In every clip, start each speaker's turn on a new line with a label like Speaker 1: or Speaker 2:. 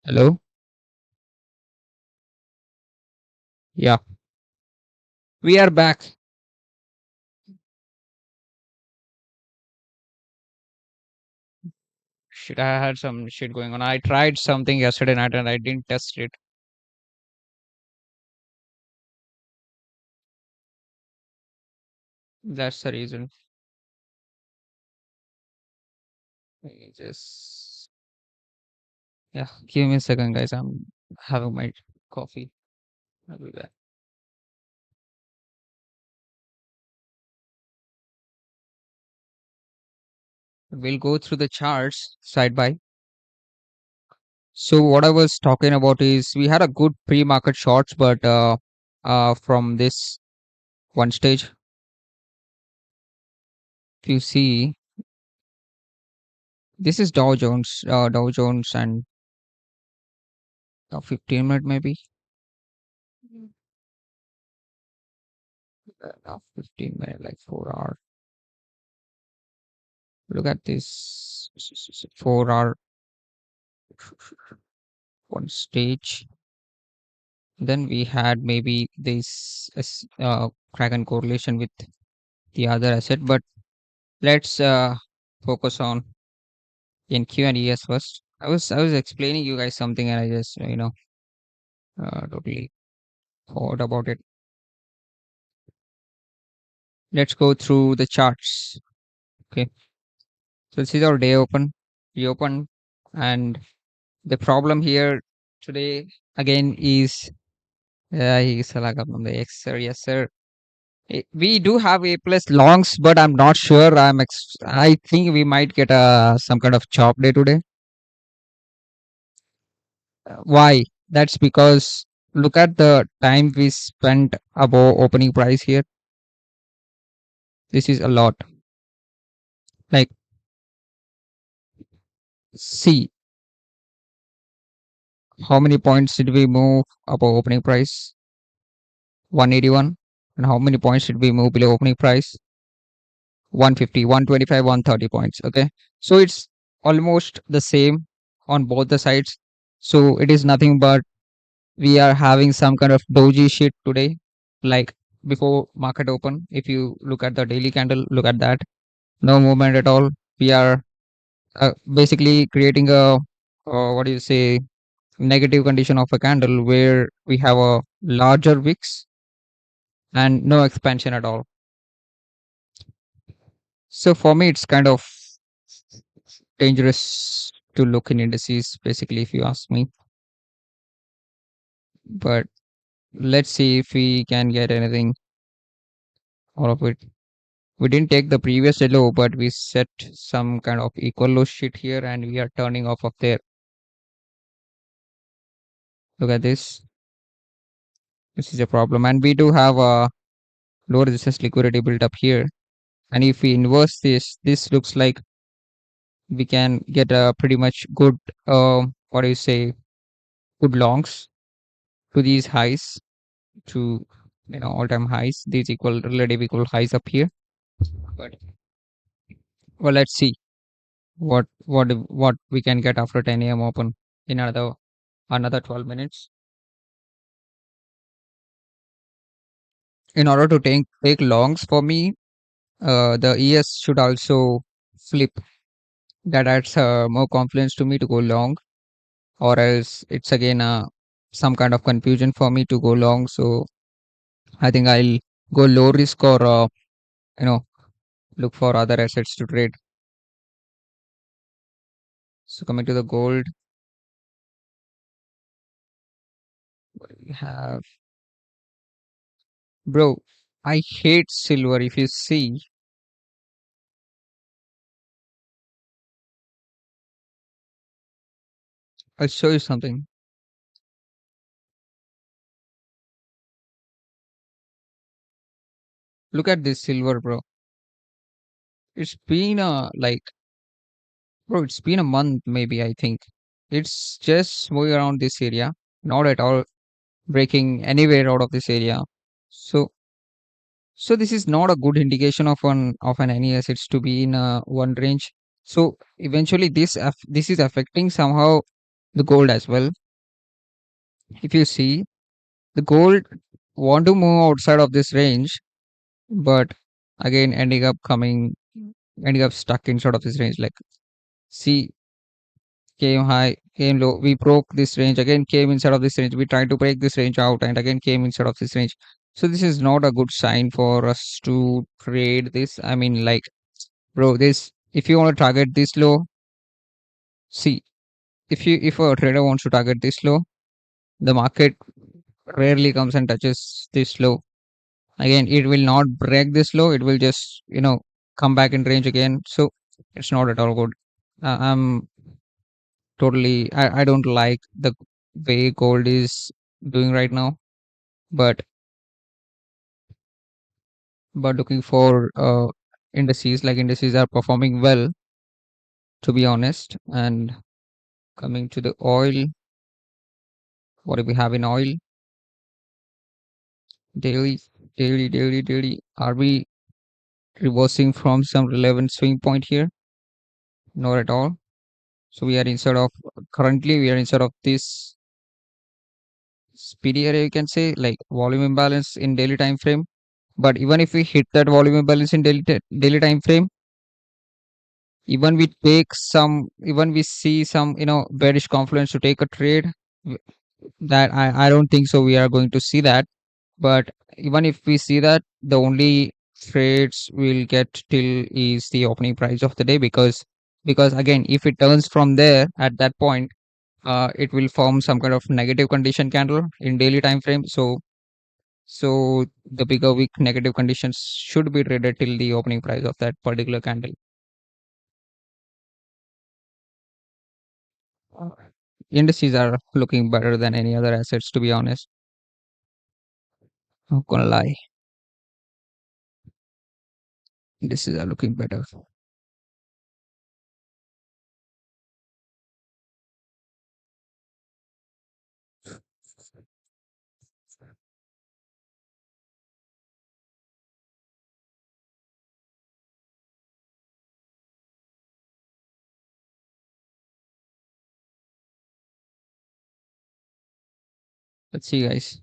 Speaker 1: Hello? Yeah, we are back. Shit, I had some shit going on. I tried something yesterday night and I didn't test it. That's the reason. Just yeah, give me a second, guys. I'm having my coffee. I'll be back. We'll go through the charts side by. So what I was talking about is we had a good pre-market shorts, but from this one stage, if you see, this is Dow Jones, and 15 minute maybe. 15 minute, like 4 hour. Look at this 4 hour one stage. Then we had maybe this Kraken correlation with the other asset, but let's focus on NQ and ES first. I was explaining you guys something and I just totally forgot about it. Let's go through the charts. Okay, so this is our day open. We open, and the problem here today again is he's like from the X, sir. Yes, sir. We do have A plus longs, but I'm not sure. I think we might get some kind of chop day today. Why? That's because look at the time we spent above opening price here. This is a lot. Like, see how many points did we move above opening price? 181. And how many points did we move below opening price? 150, 125, 130 points. Okay. So it's almost the same on both the sides. So it is nothing but we are having some kind of doji shit today. Like before market open, if you look at the daily candle, look at that. No movement at all. We are basically creating a, what do you say, negative condition of a candle where we have a larger wicks and no expansion at all. So for me, it's kind of dangerous to look in indices, basically, if you ask me. But let's see if we can get anything out of it. We didn't take the previous low, but we set some kind of equal low shit here and we are turning off of there. Look at this. This is a problem. And we do have a low resistance liquidity built up here. And if we inverse this, this looks like we can get a pretty much good, what do you say, good longs to these highs, to all-time highs. These equal relative equal highs up here. But well, let's see what we can get after 10 a.m. open in another 12 minutes. In order to take longs for me, the ES should also flip. That adds more confidence to me to go long, or else it's again some kind of confusion for me to go long. So I think I'll go low risk or you know look for other assets to trade. So coming to the gold, we have, bro. I hate silver. If you see, I'll show you something. Look at this silver, bro. It's been bro, it's been a month maybe, I think. It's just moving around this area, not at all breaking anywhere out of this area. So so this is not a good indication of an any assets to be in one range. So eventually this is affecting somehow the gold as well. If you see, the gold want to move outside of this range, but again ending up stuck inside of this range. Like, see, came high, came low. We broke this range, again came inside of this range. We tried to break this range out and again came inside of this range. So this is not a good sign for us to trade this. I mean, like, bro, this, if you want to target this low, see, if a trader wants to target this low, the market rarely comes and touches this low. Again, it will not break this low. It will just, come back in range again. So it's not at all good. I'm totally, I don't like the way gold is doing right now. But looking for indices, like indices are performing well, to be honest. And coming to the oil, what do we have in oil? Daily, daily. Are we reversing from some relevant swing point here? Not at all. So we are inside of, currently we are inside of this speedy area, you can say, like volume imbalance in daily time frame. But even if we hit that volume imbalance in daily time frame, even we see some, bearish confluence to take a trade, w- that I don't think so we are going to see that. But even if we see that, the only trades we'll get till is the opening price of the day, because again, if it turns from there at that point, it will form some kind of negative condition candle in daily time frame. So the bigger weak negative conditions should be traded till the opening price of that particular candle. Uh, Indices are looking better than any other assets, to be honest. Not gonna lie, indices are looking better. Let's see, guys.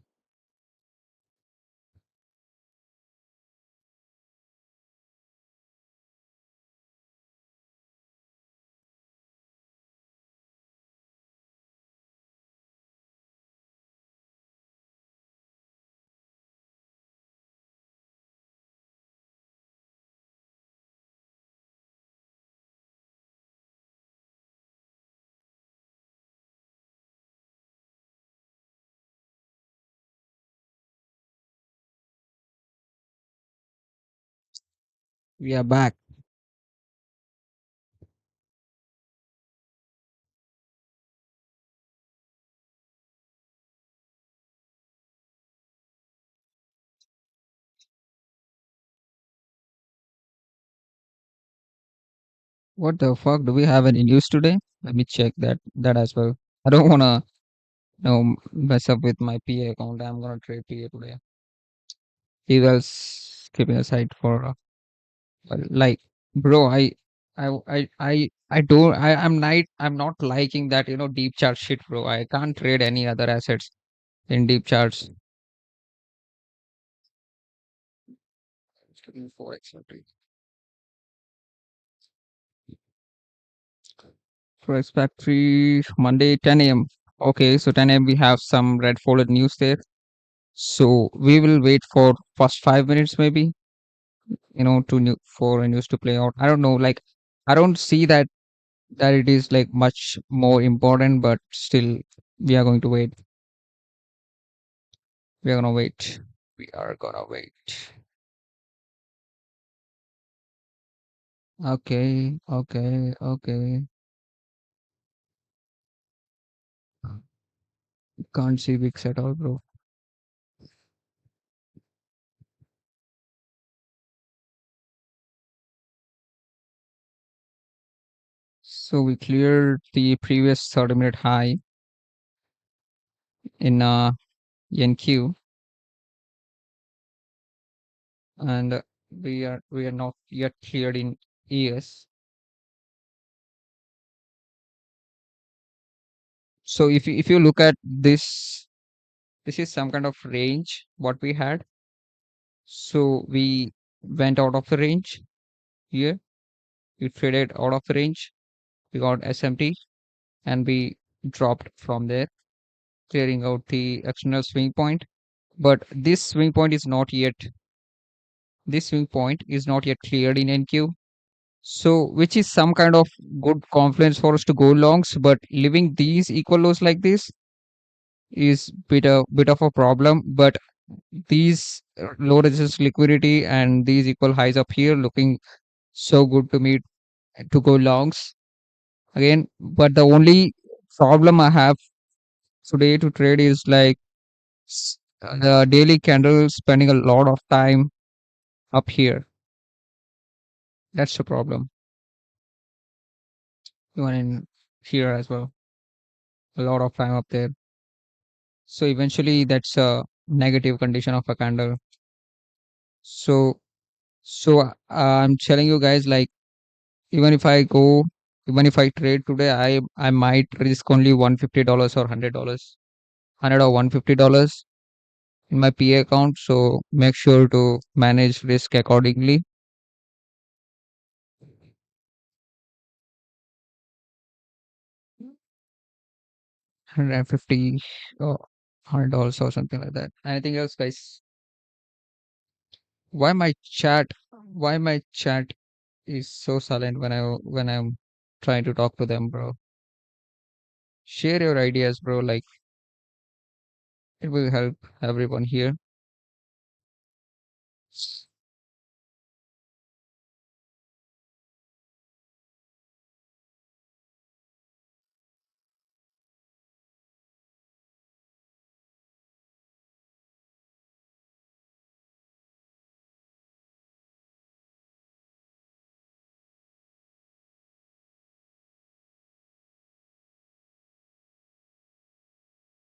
Speaker 1: We are back. What the fuck? Do we have any news today? Let me check that as well. I don't wanna, mess up with my PA account. I'm gonna trade PA today. He was keeping aside for, like, bro. I don't. I'm not liking that, deep chart shit, bro. I can't trade any other assets in deep charts. Forex factory Monday 10 a.m. Okay, so 10 a.m. we have some red folded news there. So we will wait for first 5 minutes maybe, for a news to play out. I don't know, like, I don't see that it is like much more important, but still we are going to wait. We are gonna wait. We are gonna wait. Okay, okay, okay. Can't see VIX at all, bro. So we cleared the previous 30-minute high in NQ, and we are not yet cleared in ES. So if you look at this, this is some kind of range what we had. So we went out of the range here. We traded out of the range. We got SMT and we dropped from there, clearing out the external swing point. But this swing point is not yet cleared in NQ. So which is some kind of good confluence for us to go longs, but leaving these equal lows like this is bit of a problem. But these low resistance liquidity and these equal highs up here looking so good to me to go longs again. But the only problem I have today to trade is like the daily candle spending a lot of time up here. That's the problem. Even in here as well, a lot of time up there. So eventually that's a negative condition of a candle. So I'm telling you guys, like, even if I go, even if I trade today, I might risk only $150 or $100, 100 or $150 in my PA account. So make sure to manage risk accordingly. 150 or $100 or something like that. Anything else, guys? Why my chat? Why my chat is so silent when I'm trying to talk to them, bro? Share your ideas, bro. Like, it will help everyone here.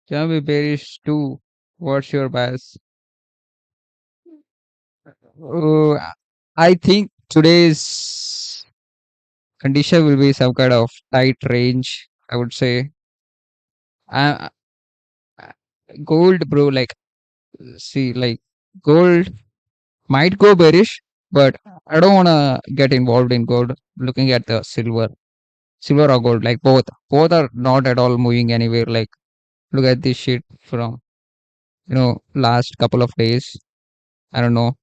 Speaker 1: Can be bearish too. What's your bias? Oh, I think today's condition will be some kind of tight range, I would say. Uh, uh, Gold, bro, like, see, like, gold might go bearish, but I don't want to get involved in gold. Looking at the silver or gold, like both are not at all moving anywhere. Like, look at this shit from, last couple of days. I don't know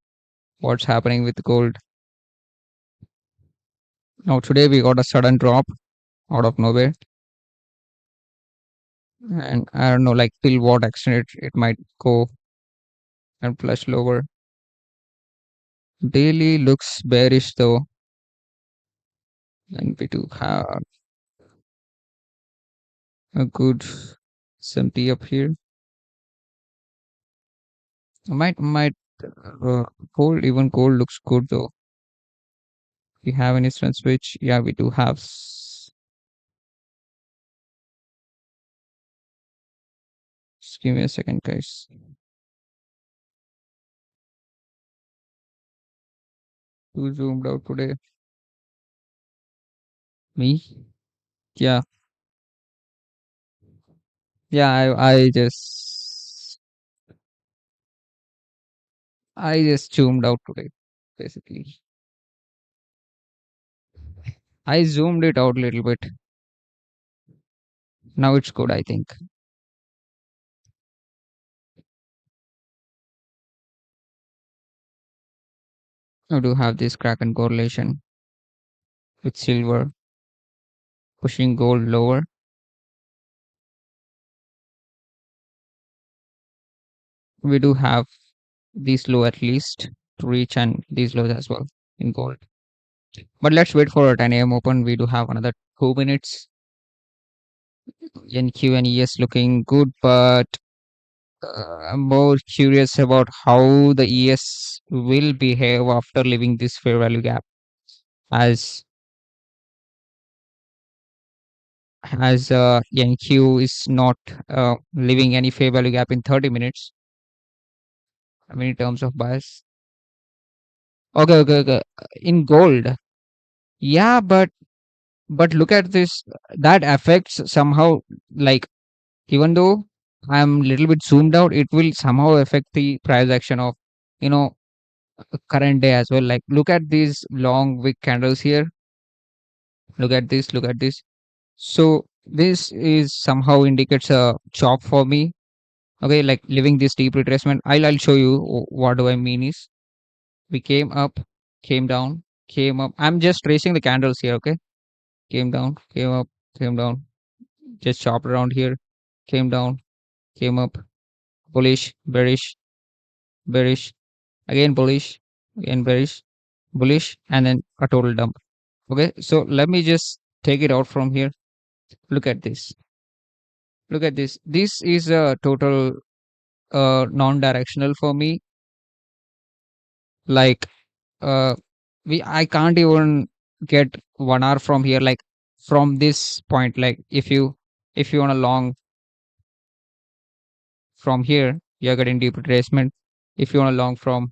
Speaker 1: what's happening with gold. Now, today we got a sudden drop out of nowhere. And I don't know, like, till what extent it might go and flush lower. Daily looks bearish though, and we do have a good SMT up here. Might uh, gold looks good though. We have an instant switch. Yeah, we do have. Just give me a second, guys. Who zoomed out today? Me? Yeah, yeah. I just zoomed out today. Basically, I zoomed it out a little bit. Now it's good, I think. I do have this Kraken correlation with silver pushing gold lower. We do have these low at least to reach and these lows as well in gold. But let's wait for a 10 a.m. open. We do have another 2 minutes. NQ and ES looking good, but I'm more curious about how the ES will behave after leaving this fair value gap, as NQ is not leaving any fair value gap in 30 minutes. I mean, in terms of bias. Okay, okay, okay. In gold, yeah, but look at this. That affects somehow, like, Even though I'm little bit zoomed out, it will somehow affect the price action of, you know, current day as well. Like look at these long wick candles here. Look at this. Look at this. So this is somehow indicates a chop for me. Okay, like leaving this deep retracement. I'll show you what do I mean is we came up, came down, came up. I'm just tracing the candles here. Okay, came down, came up, came down. Just chopped around here. Came down, came up. Bullish, bearish, bearish. Again bullish, again bearish, bullish, and then a total dump. Okay, so let me just take it out from here. Look at this. Look at this. This is a total non-directional for me. Like I can't even get 1 hour from here. Like from this point, like if you want a long from here, you're getting deep retracement. If you want a long from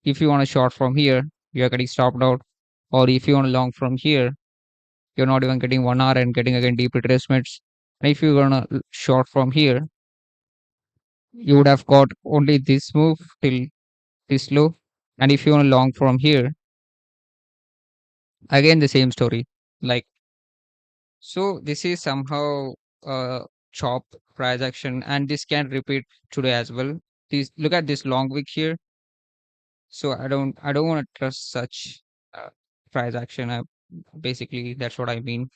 Speaker 1: if you want a short from here, you're getting stopped out. Or if you want a long from here, you're not even getting 1 hour and getting again deep retracements. And if you want a short from here, you would have got only this move till this low. And if you want a long from here, again the same story. Like so, this is somehow chop price action, and this can repeat today as well. This look at this long wick here. So I don't want to trust such uh, price action. Basically, that's what I mean.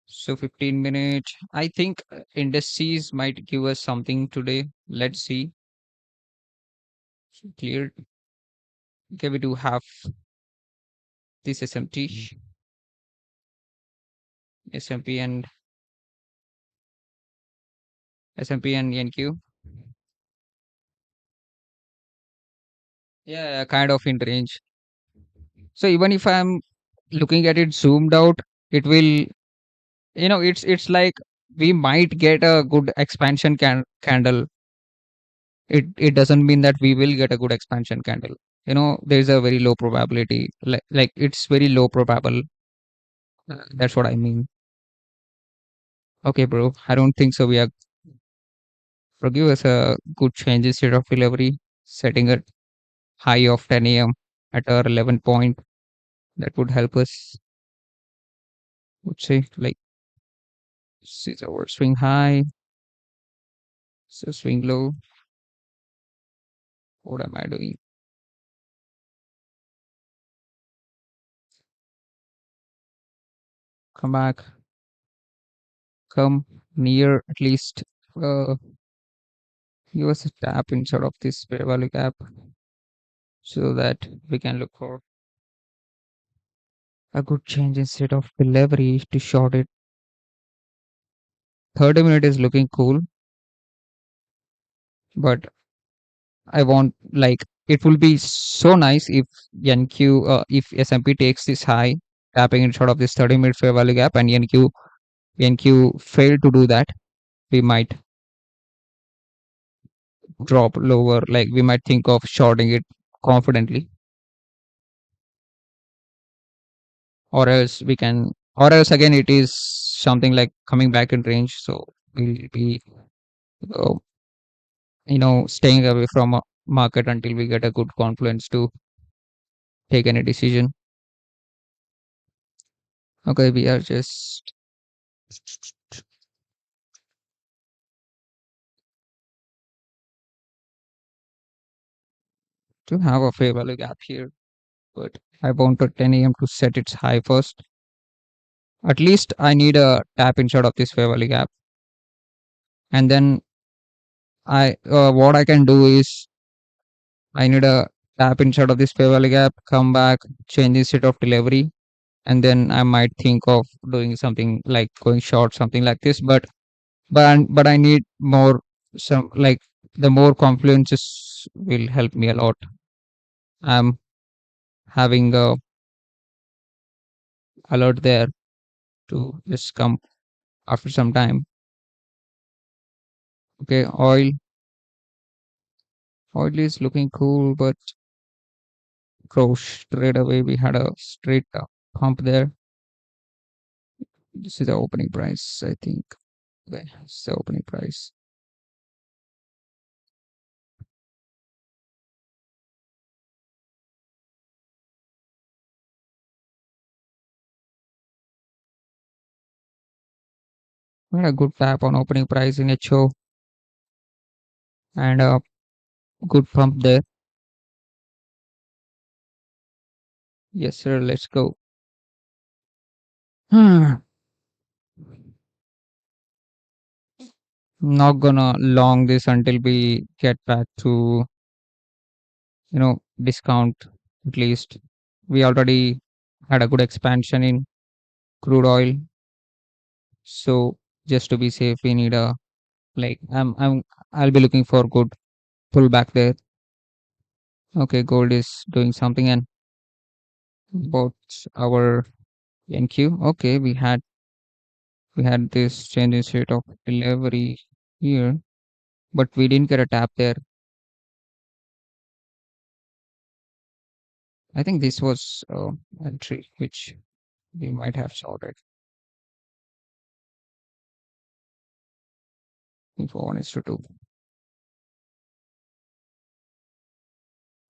Speaker 1: So 15 minutes. I think indices might give us something today. Let's see. Cleared. Okay, we do have this SMT, SMP and SMP and NQ. Yeah, kind of in range. So even if I'm looking at it zoomed out, it will, it's like we might get a good expansion candle. It doesn't mean that we will get a good expansion candle. There's a very low probability. Like it's very low probable. That's what I mean. Okay, bro. I don't think so. We are Give us a good change instead of delivery, setting a high of 10 a.m. at our 11 point. That would help us. Would say like this is our swing high, so swing low. What am I doing? Come back, come near at least. Uh, Give us a tap inside of this fair value gap so that we can look for a good change instead of delivery to short it. 30 minute is looking cool, but I want like it will be so nice if if S&P takes this high, tapping inside of this 30-minute fair value gap, and NQ fail to do that, we might drop lower. Like we might think of shorting it confidently, or else again it is something like coming back in range. So we'll be, uh, staying away from a market until we get a good confluence to take any decision. Okay, we are just to have a fair value gap here, but I wanted 10 a.m. to set its high first. At least I need a tap inside of this fair value gap, and then what I can do is I need a tap inside of this fair value gap, come back, change the state of delivery, and then I might think of doing something like going short, something like this. But I need more, some like the more confluences will help me a lot. I'm having a alert there to just come after some time. Okay, oil is looking cool, but straight away we had a straight pump there. This is the opening price, I think. Okay, so opening price. We had a good tap on opening price in HO and a good pump there. Yes, sir. Let's go. Hmm. Not gonna long this until we get back to discount at least. We already had a good expansion in crude oil, so just to be safe, we need a like I'll be looking for good pullback there. Okay, gold is doing something and about our NQ. Okay, we had this change in state of delivery here, but we didn't get a tap there. I think this was entry which we might have shorted for 1:2.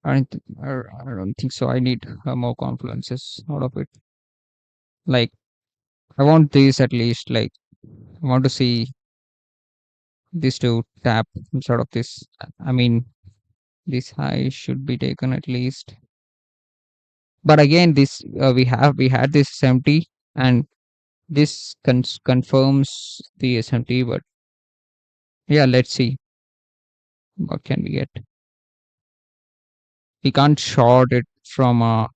Speaker 1: I don't think so. I need more confluences out of it. Like I want this at least. Like I want to see this to tap sort of this. I mean, this high should be taken at least. But again, this we had this SMT and this confirms the SMT. But yeah, let's see what can we get. We can't short it from a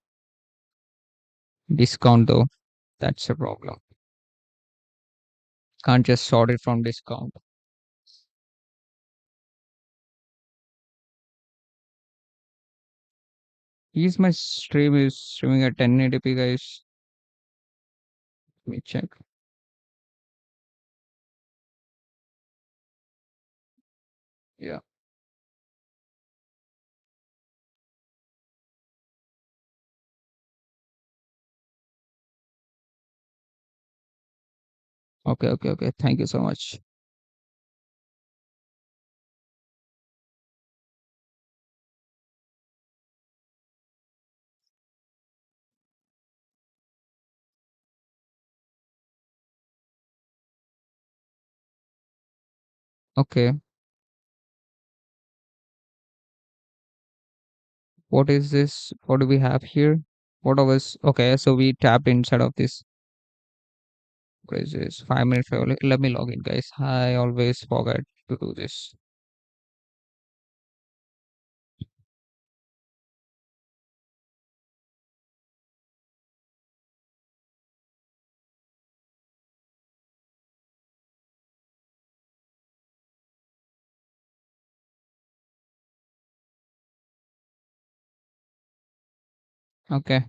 Speaker 1: discount though. That's a problem. Can't just short it from discount. Is my stream is streaming at 1080p, guys? Let me check. Yeah. Okay, okay, okay. Thank you so much. Okay. What is this? What do we have here? What was okay? So we tapped inside of this. What is this? 5 minute favor. Let me log in, guys. I always forget to do this. Okay.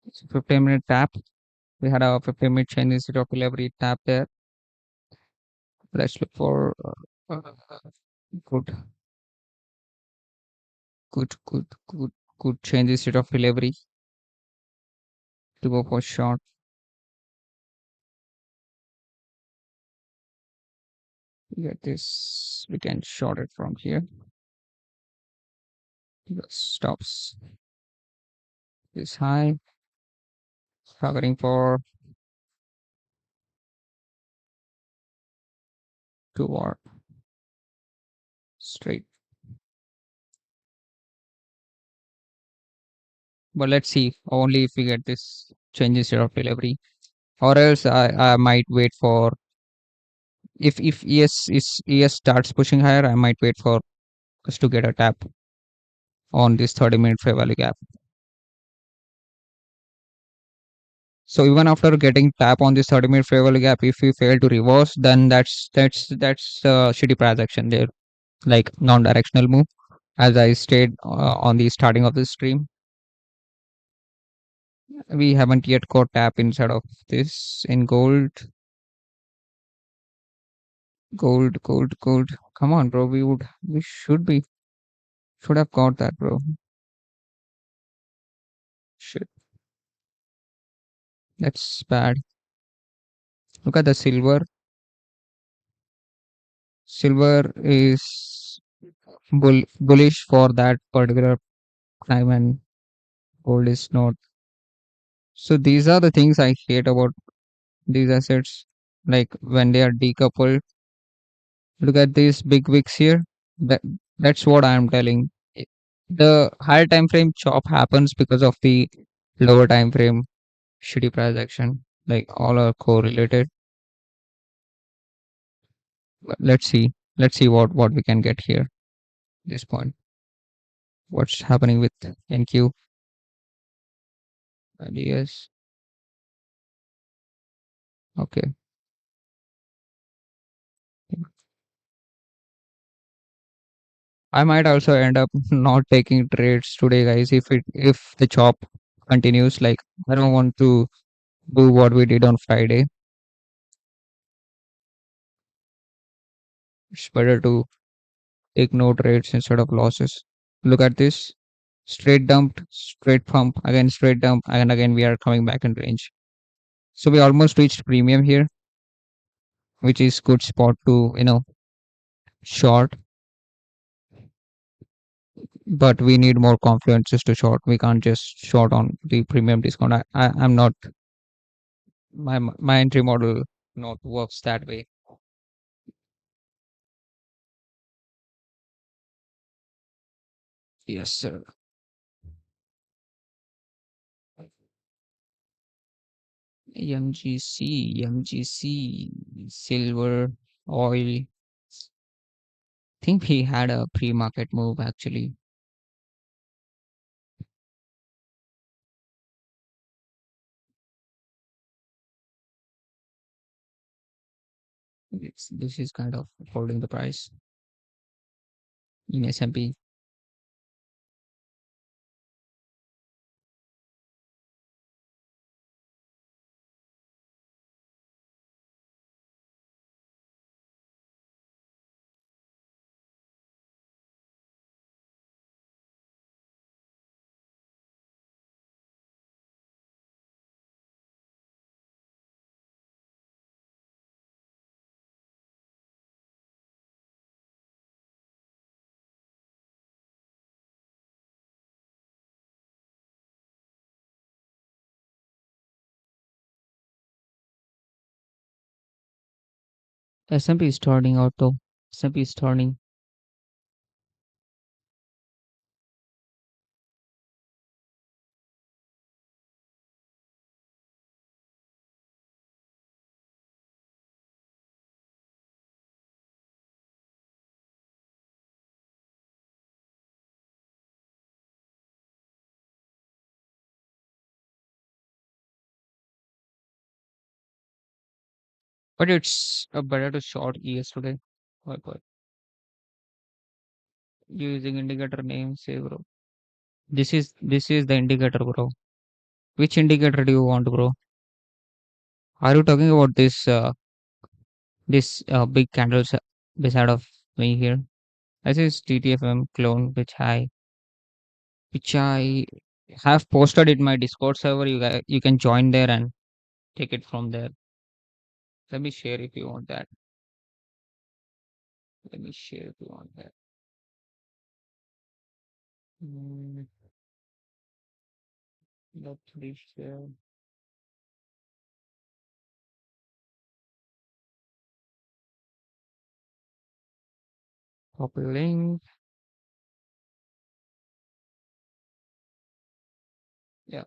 Speaker 1: It's a 15-minute tap. We had a 15-minute change instead of every tap there. Let's look for good, good change instead of delivery to go for short. We get this. We can short it from here. Stops is high. Covering for two or straight. But let's see. Only if we get this change instead of delivery, or else I might wait for if ES starts pushing higher. I might wait for us to get a tap on this 30-minute fair value gap. So even after getting tap on this 30-minute fair value gap, if we fail to reverse, then that's shitty price action there, like non-directional move, as I stated on the starting of the stream. We haven't yet got tap inside of this in gold. Gold. Come on, bro. We should have got that, bro. That's bad. Look at the silver. Silver is bullish for that particular time, and gold is not. So these are the things I hate about these assets. Like when they are decoupled. Look at these big wicks here. That that's what I am telling. The higher time frame chop happens because of the lower time frame shitty price action. Like all are correlated. But let's see. Let's see what we can get here. This point. What's happening with NQ ideas? Okay. I might also end up not taking trades today, guys. If the chop continues, like I don't want to do what we did on Friday. It's better to take no trades instead of losses. Look at this. Straight dumped, straight pump, again straight dump, and again we are coming back in range. So we almost reached premium here, which is good spot to, short, but we need more confluences to short. We can't just short on the premium discount. I'm not my entry model not works that way. Yes, sir. MGC, silver, oil. Think he had a pre-market move actually. This is kind of holding the price in S&P. S&P is turning out though. S&P is turning. But it's better to short ES today. What? Using indicator name, say bro. This is the indicator, bro. Which indicator do you want, bro? Are you talking about this big candles beside of me here? This is TTFM clone, which I have posted in my Discord server. You can join there and take it from there. Let me share if you want that. Let me share if you want that. Mm, let me share. Copy link. Yeah,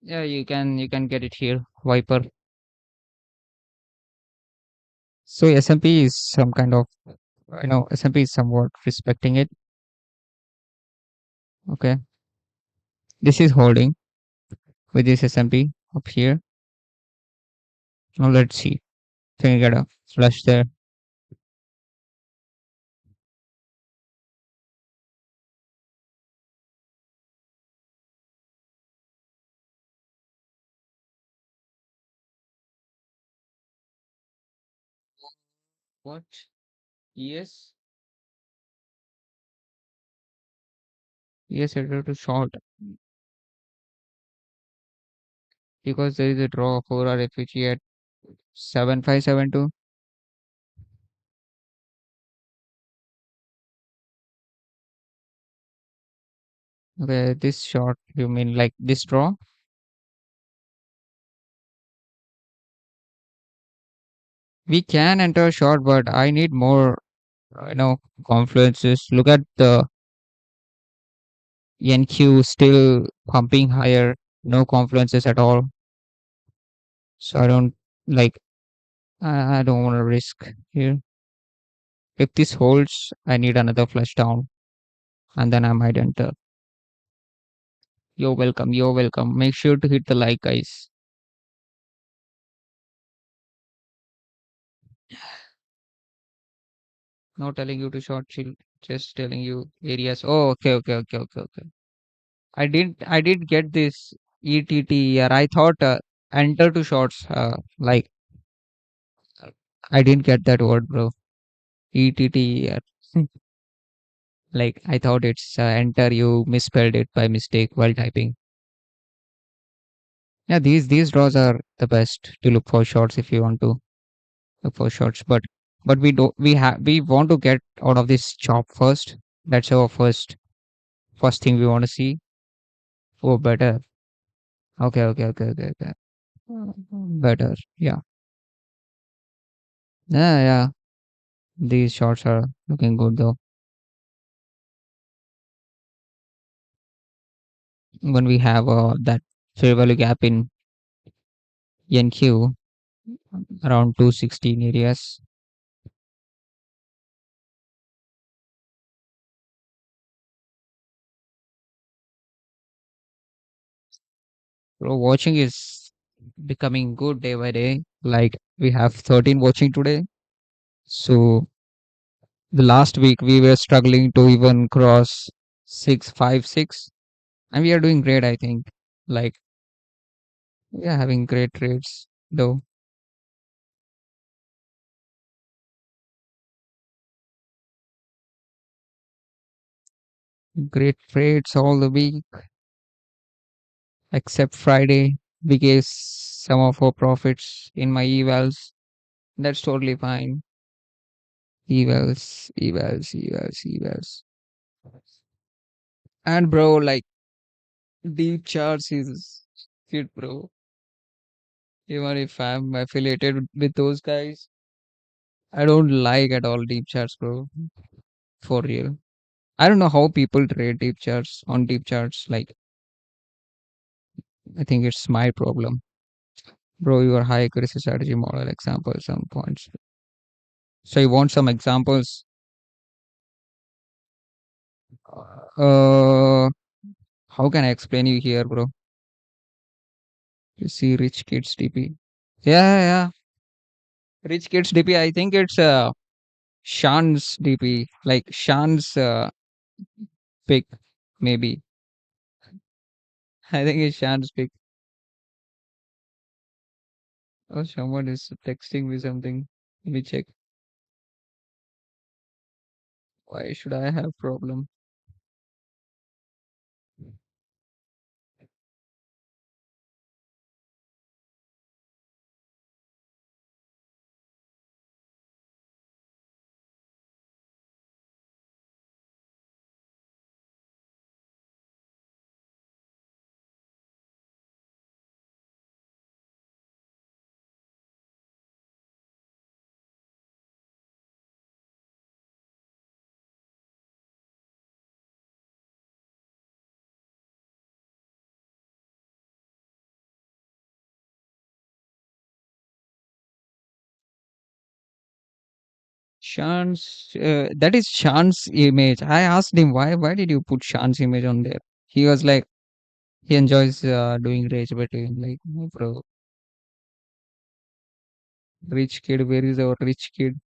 Speaker 1: yeah. You can get it here. Viper. So S&P is some kind of S&P is somewhat respecting it. Okay, this is holding with this S&P up here. Now let's see. Can you get a flush there? What? Yes. Yes, it to short. because there is a draw for our FHE at 7572. Okay, this short, you mean like this draw? We can enter short, but I need more, confluences. Look at the NQ still pumping higher, no confluences at all. So I don't like, I don't want to risk here. If this holds, I need another flush down and then I might enter. You're welcome. You're welcome. Make sure to hit the like, guys. Not telling you to short chill, just telling you areas. Oh, okay, okay, okay, okay, okay. I did get this ETT here. I thought enter to shorts. Like I didn't get that word, bro. ETT here. Like I thought it's enter. You misspelled it by mistake while typing. Yeah, these draws are the best to look for shorts if you want to look for shorts. But we want to get out of this chop first. That's our first thing we want to see. Oh, better. Okay, okay, okay, okay, okay. Better. Yeah. Yeah, yeah. These shots are looking good though. When we have that fair value gap in NQ around 216 areas. So watching is becoming good day by day. Like we have 13 watching today. So the last week we were struggling to even cross 656, and we are doing great, I think. Like we are having great trades though. Great trades all the week except Friday. We gave some of our profits in my evals. That's totally fine. Evals, evals, evals, evals. And bro, like deep charts is shit, bro. Even if I'm affiliated with those guys, I don't like at all deep charts, bro. For real. I don't know how people trade deep charts on deep charts. Like, I think it's my problem. Bro, your high accuracy strategy model example, some points. So you want some examples? Uh, how can I explain you here, bro? You see Rich Kids DP. Yeah, yeah, yeah. Rich Kids DP. I think it's Sean's DP. Like Sean's pick, maybe. I think it's Sean's pick. Oh, someone is texting me something. Let me check. Why should I have problem? Sean's that is Sean's image. I asked him why did you put Sean's image on there? He was like he enjoys doing rage betting. Like, no, bro, rich kid. Where is our rich kid?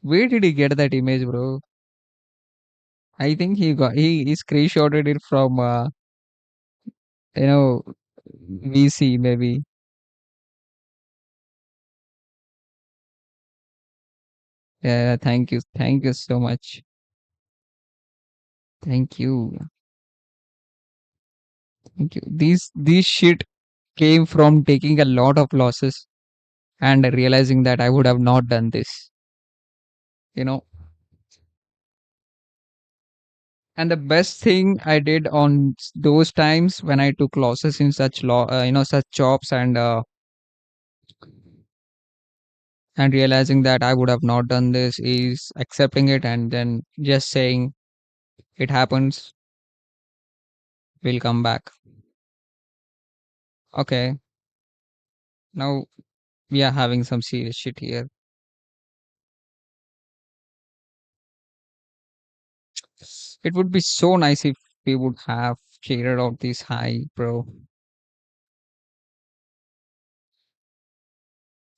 Speaker 1: Where did he get that image, bro? I think he screenshotted it from you know VC maybe. Yeah, thank you so much. Thank you, thank you. These shit. came from taking a lot of losses and realizing that I would have not done this, you know. And the best thing I did on those times when I took losses in such such jobs and realizing that I would have not done this is accepting it and then just saying it happens, we'll come back. Okay, now we are having some serious shit here. It would be so nice if we would have cleared out this high, bro,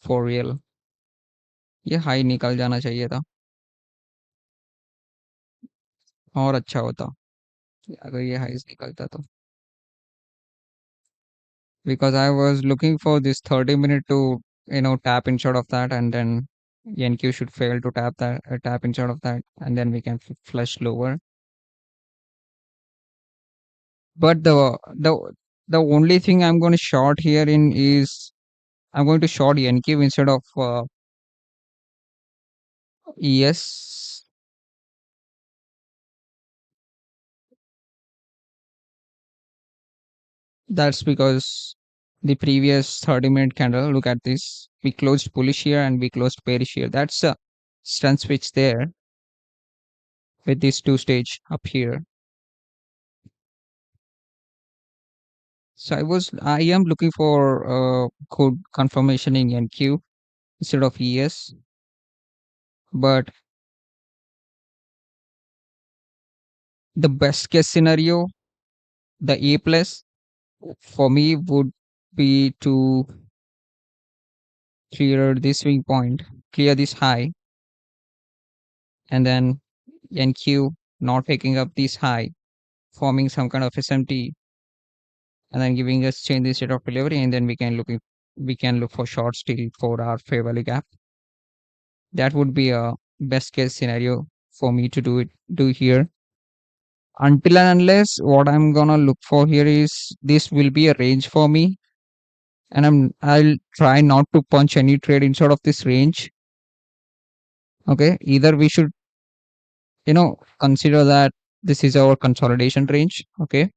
Speaker 1: for real. ये high निकल जाना चाहिए था और अच्छा होता अगर ये हाईस निकलता तो. Because I was looking for this 30-minute to tap instead of that, and then NQ should fail to tap instead of that, and then we can flush lower. But the only thing I'm going to short here in is I'm going to short NQ instead of ES. That's because the previous 30-minute candle, look at this. We closed bullish here and we closed bearish here. That's a strength switch there with this two stage up here. So I am looking for good confirmation in NQ instead of ES. But the best case scenario, the A plus for me would be to clear this swing point, clear this high, and then NQ not taking up this high, forming some kind of SMT, and then giving us change the state of delivery, and then we can look for short still for our fair value gap. That would be a best case scenario for me to do here. Until and unless what I'm gonna look for here is this will be a range for me, and I'll try not to punch any trade inside of this range. Okay, either we should consider that this is our consolidation range. Okay,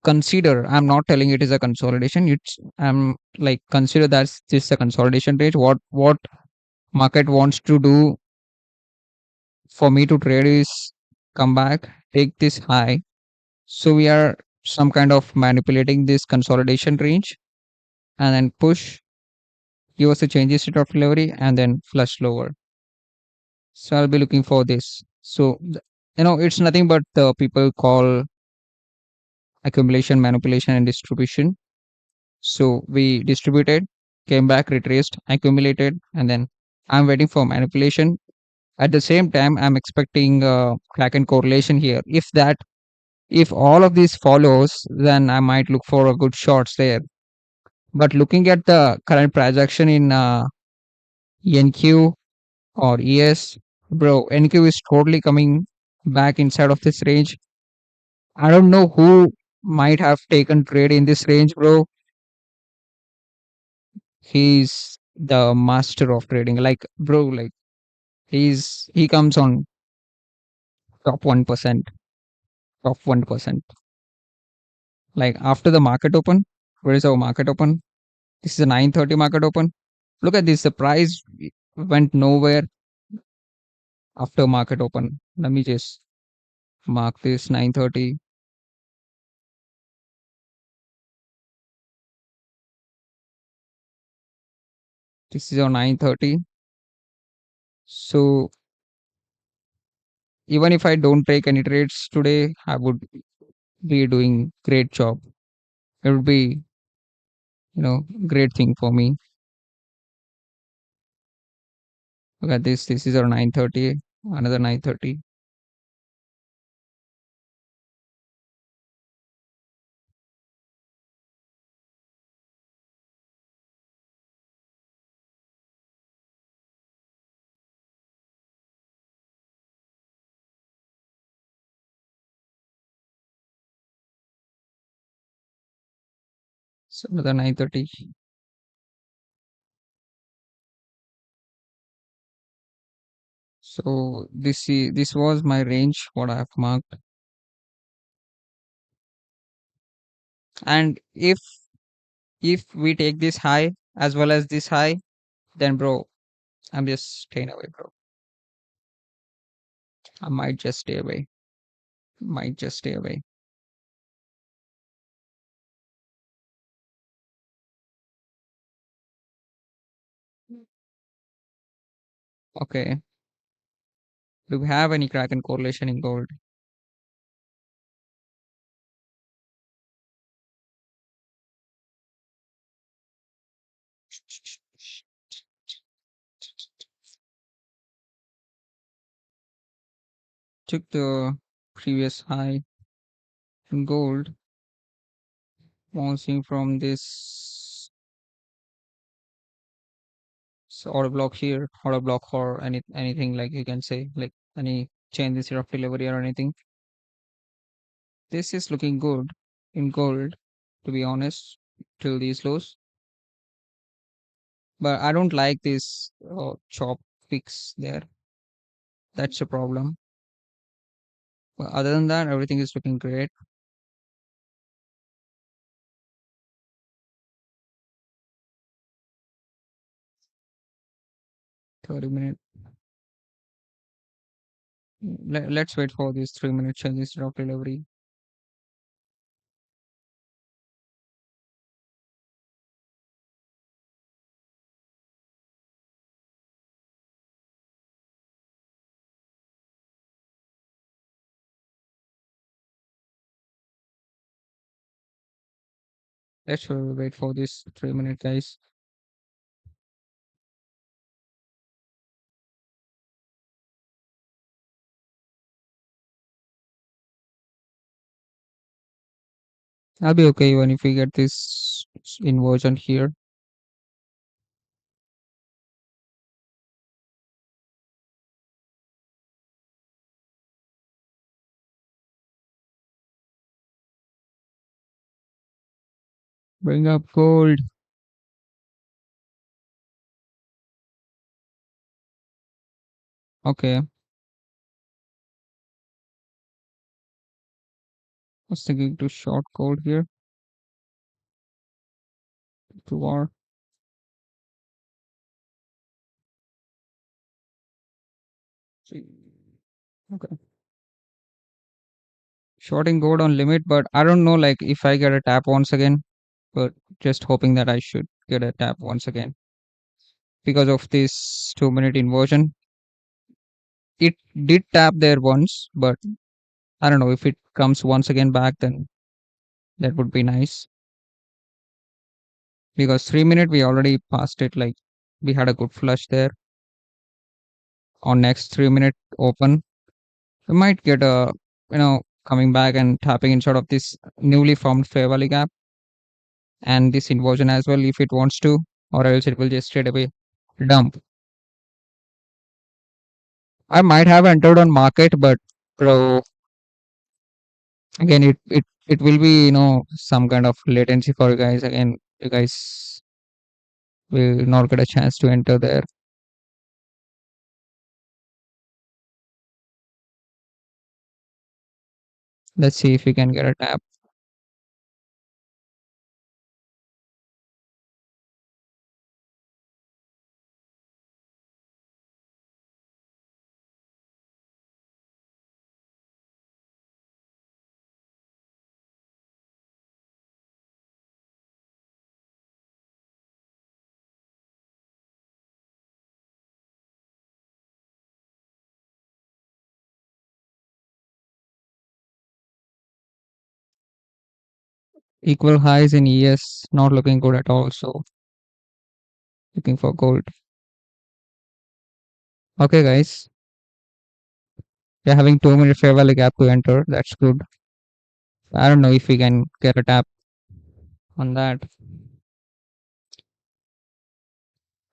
Speaker 1: consider, I'm not telling it is a consolidation, it's I'm like consider that this is a consolidation range. What market wants to do for me to trade is come back, take this high. So we are some kind of manipulating this consolidation range and then push, give us a change state of delivery and then flush lower. So I'll be looking for this. So it's nothing but the people call accumulation, manipulation, and distribution. So we distributed, came back, retraced, accumulated, and then I'm waiting for manipulation. At the same time, I'm expecting crack and correlation here. If all of this follows, then I might look for a good shorts there. But looking at the current price action in NQ or ES, bro, NQ is totally coming back inside of this range. I don't know who might have taken trade in this range, bro. He's the master of trading. Like, bro, like he comes on top 1%, top 1%. Like after the market open, where is our market open? This is a 9:30 market open. Look at this. The price went nowhere after market open. Let me just mark this 9:30. This is on 9:30. So even if I don't take any trades today, I would be doing great job. It would be, great thing for me. Look at this. This is our 9:30. Another 9:30. So another 9:30. So this was my range what I have marked. And if we take this high as well as this high, then bro, I'm just staying away, bro. I might just stay away. Might just stay away. Okay. Do we have any crack and correlation in gold? Took the previous high in gold, bouncing from this order block here, order block or anything like you can say, like any changes here of delivery or anything. This is looking good in gold, to be honest, till these lows. But I don't like this chop fix there. That's a problem. But other than that, everything is looking great. 30 minute. Let's wait for these 3 minute changes of delivery. Let's wait for this 3 minute, guys. I'll be okay even if we get this inversion here. Bring up gold. Okay. I was thinking to short gold here. To our okay. Shorting gold on limit, but I don't know like if I get a tap once again. But just hoping that I should get a tap once again because of this 2 minute inversion. It did tap there once, but I don't know if it comes once again back, then that would be nice. Because 3 minute we already passed it, like we had a good flush there. On next 3 minute open, we might get a coming back and tapping in sort of this newly formed fair value gap and this inversion as well if it wants to, or else it will just straight away dump. I might have entered on market, but bro, again it will be some kind of latency for you guys. Again, you guys will not get a chance to enter there. Let's see if we can get a tap. Equal highs in ES not looking good at all, so looking for gold. Okay, guys, we're having 2 minute fair value gap to enter. That's good. I don't know if we can get a tap on that.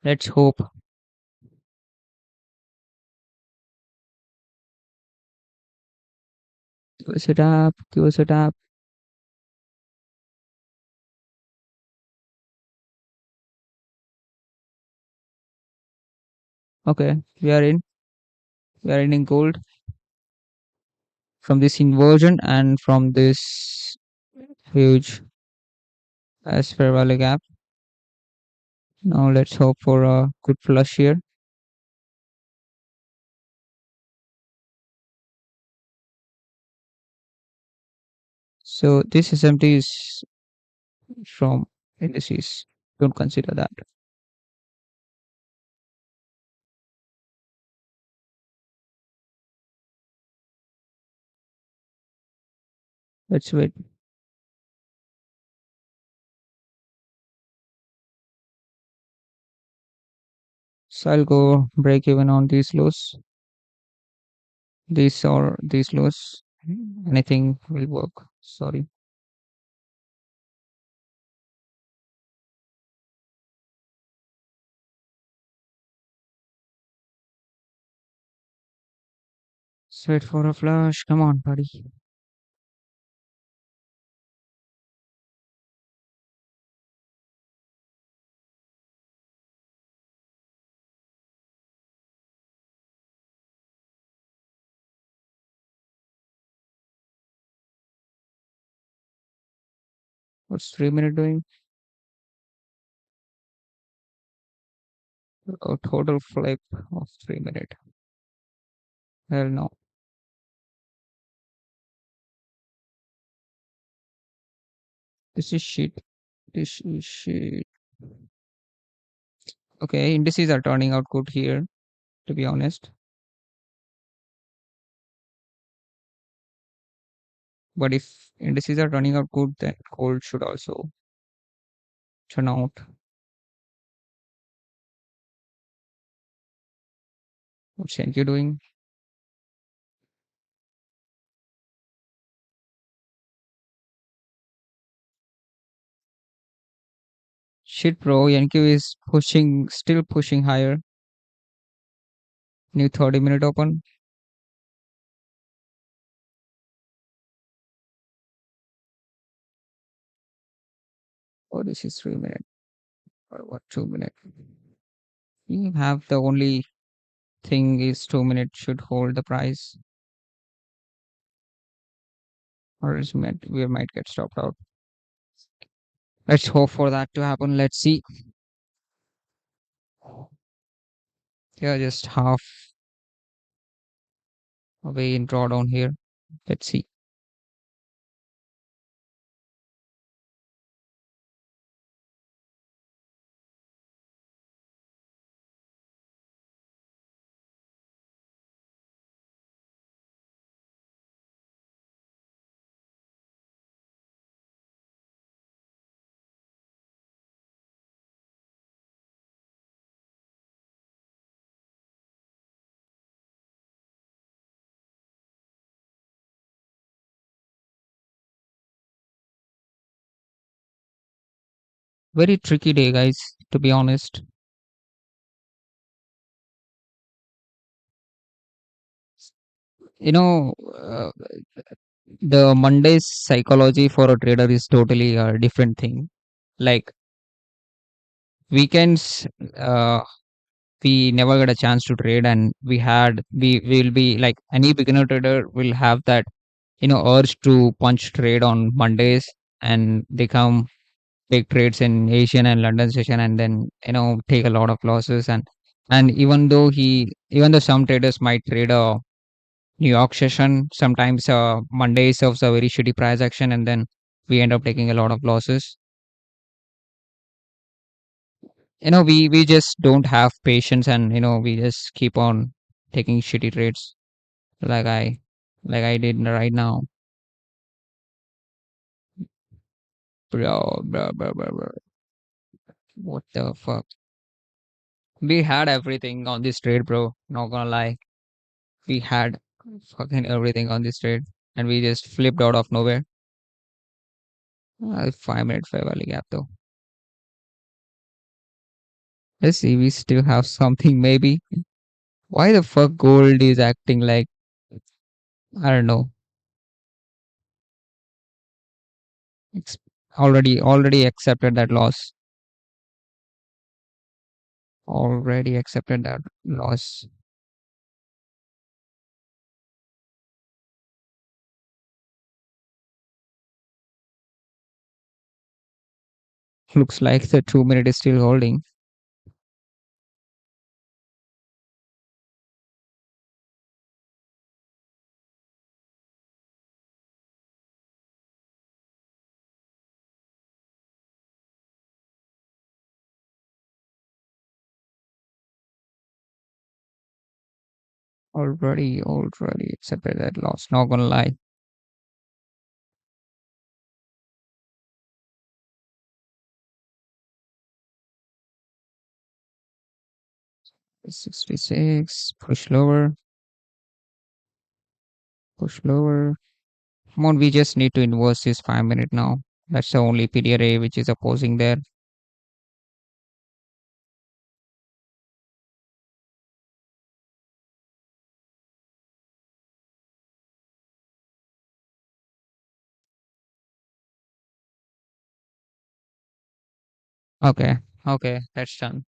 Speaker 1: Let's hope. Give us a tap. Give us a tap. Okay, we are in gold from this inversion and from this huge fair value gap. Now let's hope for a good flush here. So this SMT is from indices. Don't consider that. Let's wait. So I'll go break even on these lows. These or these lows. Anything will work. Sorry. Let's wait for a flush. Come on, buddy. What's 3 minute doing? A total flip of 3 minute. Hell no. This is shit. This is shit. Okay, indices are turning out good here, to be honest. But if indices are turning out good, then gold should also turn out. What's Yankee doing? Shit, bro. Yankee is pushing, still pushing higher. New 30 minute open. Oh, this is 3 minute. Or what, 2 minute? You have the only thing is 2 minute should hold the price, or else we might get stopped out. Let's hope for that to happen. Let's see. Yeah, just half away in drawdown here. Let's see. Very tricky day, guys, to be honest. You know, the Monday's psychology for a trader is totally a different thing. Like weekends, we never get a chance to trade, and we will be like any beginner trader will have that urge to punch trade on Mondays, and they come take trades in Asian and London session, and then take a lot of losses. And even though some traders might trade a New York session, sometimes Monday serves a very shitty price action, and then we end up taking a lot of losses. We just don't have patience, and we just keep on taking shitty trades like I did right now. Bro. What the fuck? We had everything on this trade, bro. Not gonna lie. We had fucking everything on this trade, and we just flipped out of nowhere. 5 minute fair value gap though. Let's see, we still have something maybe. Why the fuck gold is acting like, I don't know. It's already accepted that loss. Already accepted that loss. Looks like the 2 minute is still holding. Already accepted that loss. Not gonna lie. 66. Push lower. Come on, we just need to inverse this 5 minute now. That's the only PDRA which is opposing there. Okay. Okay. That's done.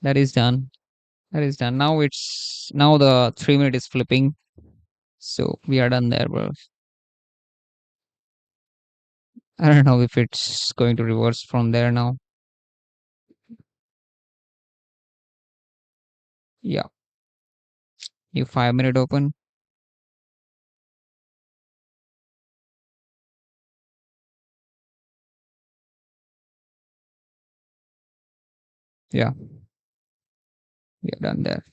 Speaker 1: That is done. That is done. Now the 3 minute is flipping. So we are done there, bro. I don't know if it's going to reverse from there now. Yeah. New 5 minute open. Yeah. We are done there.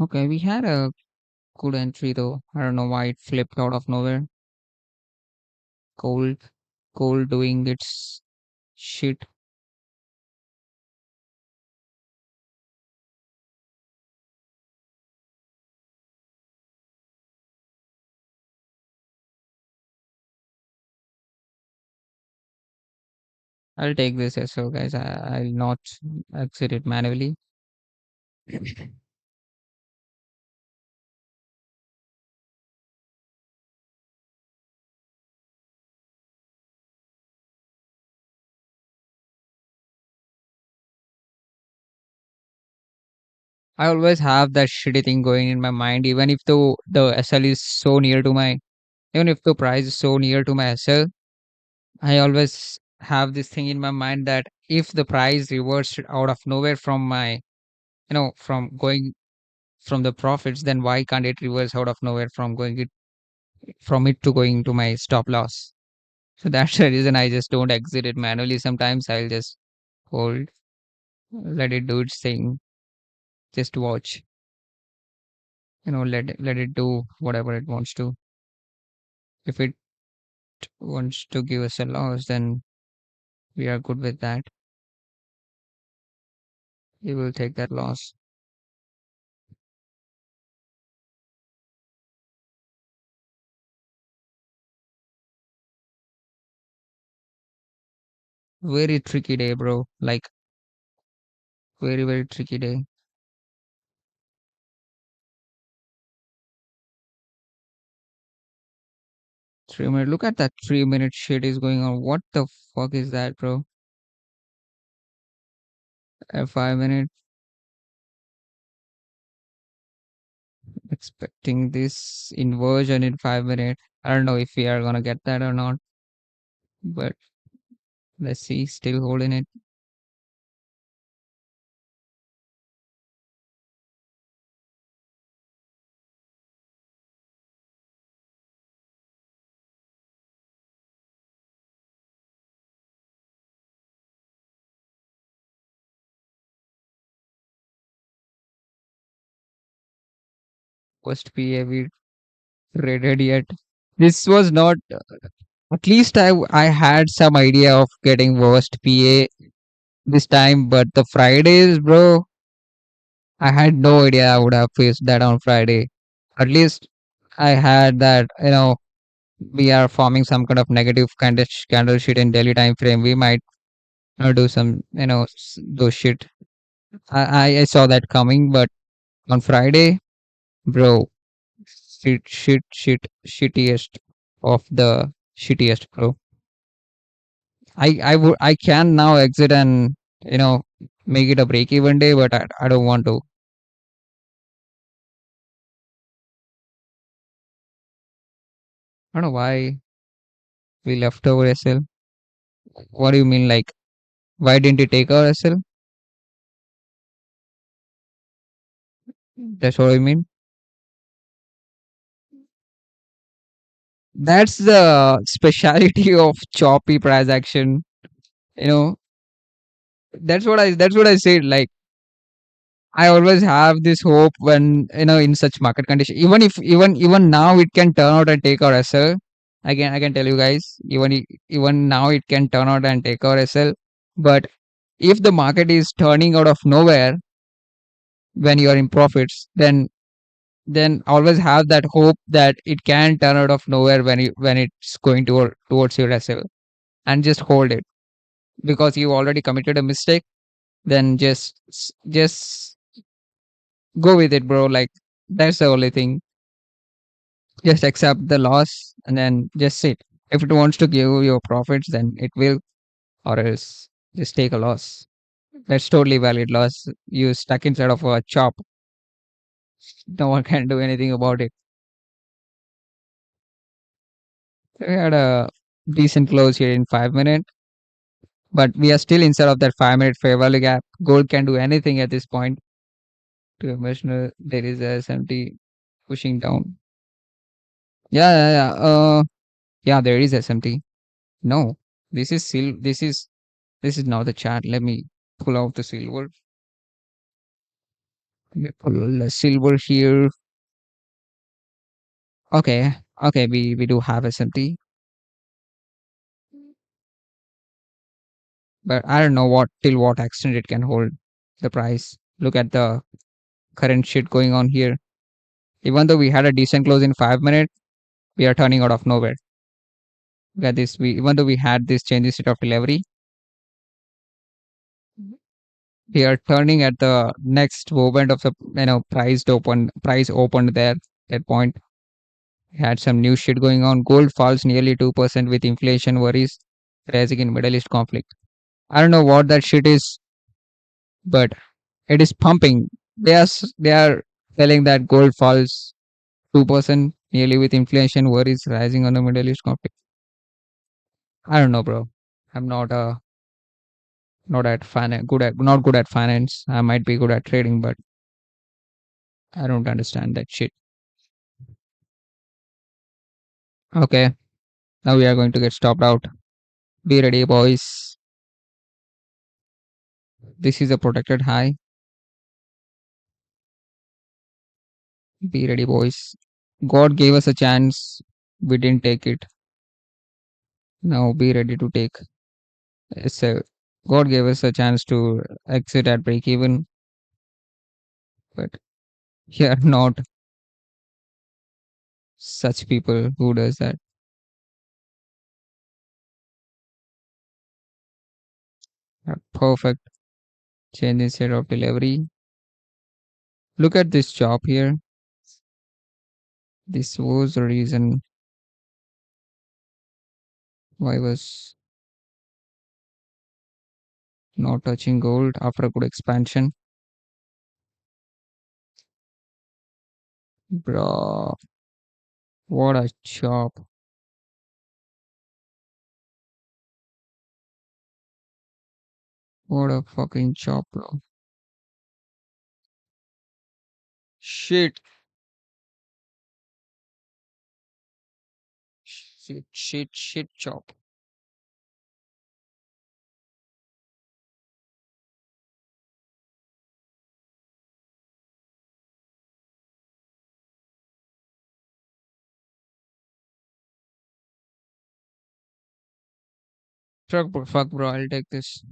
Speaker 1: Okay. We had a good entry though. I don't know why it flipped out of nowhere. Cold. Cold doing its shit. I'll take this as well, guys. I'll not exit it manually. I always have that shitty thing going in my mind, even if the SL is so near to my, even if the price is so near to my SL, I always have this thing in my mind that if the price reversed out of nowhere from my, from going from the profits, then why can't it reverse out of nowhere from it to going to my stop loss? So that's the reason I just don't exit it manually. Sometimes I'll just hold, let it do its thing, just watch, let it do whatever it wants to. If it wants to give us a loss, then we are good with that. We will take that loss. Very tricky day, bro. Like very, very tricky day. 3 minute. Look at that 3 minute shit is going on. What the fuck is that, bro? A 5 minute. Expecting this inversion in 5 minute. I don't know if we are gonna get that or not, but let's see. Still holding it. Worst PA we traded yet. This was not. At least I had some idea of getting worst PA this time, but the Fridays, bro, I had no idea I would have faced that on Friday. At least I had that, we are forming some kind of negative kind of candle sheet in daily time frame. We might do some, those shit. I saw that coming, but on Friday, bro, shittiest of the shittiest, bro. I can now exit and you know make it a break even day, but I don't want to. I don't know why we left our SL. What do you mean? Like, why didn't you take our SL? That's what I mean. That's the speciality of choppy price action. You know, that's what I said. Like, I always have this hope when in such market condition. Even now it can turn out and take our SL. I can tell you guys, even now it can turn out and take our SL. But if the market is turning out of nowhere when you are in profits, then always have that hope that it can turn out of nowhere when it's going towards your SL, and just hold it, because you already committed a mistake. Then just go with it, bro. Like, that's the only thing. Just accept the loss and then just sit. If it wants to give you profits, then it will, or else just take a loss. That's totally valid loss. You stuck inside of a chop. No one can do anything about it. We had a decent close here in 5 minutes, but we are still inside of that 5 minute fair value gap. Gold can do anything at this point. To emotional, there is a SMT pushing down. Yeah. There is SMT. No, this is now the chart. Let me pull out the silver. Let me pull the silver here. Okay, okay, we do have SMT, but I don't know what till what extent it can hold the price. Look at the current shit going on here. Even though we had a decent close in 5 minutes, we are turning out of nowhere. Look at this. We Even though we had this change in state of delivery, we are turning at the next movement of the price opened there. That point had some new shit going on. Gold falls nearly 2% with inflation worries rising in Middle East conflict. I don't know what that shit is, but it is pumping. They are telling that gold falls 2% nearly with inflation worries rising on the Middle East conflict. I don't know, bro. I'm not good at finance. I might be good at trading, but I don't understand that shit. Okay, now we are going to get stopped out. Be ready, boys. This is a protected high. Be ready, boys. God gave us a chance. We didn't take it. Now be ready to take. So God gave us a chance to exit at break even, but we are not such people who does that. Perfect change in state of delivery. Look at this chop here. This was the reason why I was not touching gold after a good expansion. Bro, what a chop. What a fucking chop, bro. Shit. Shit, chop. Fuck, bro. I'll take this.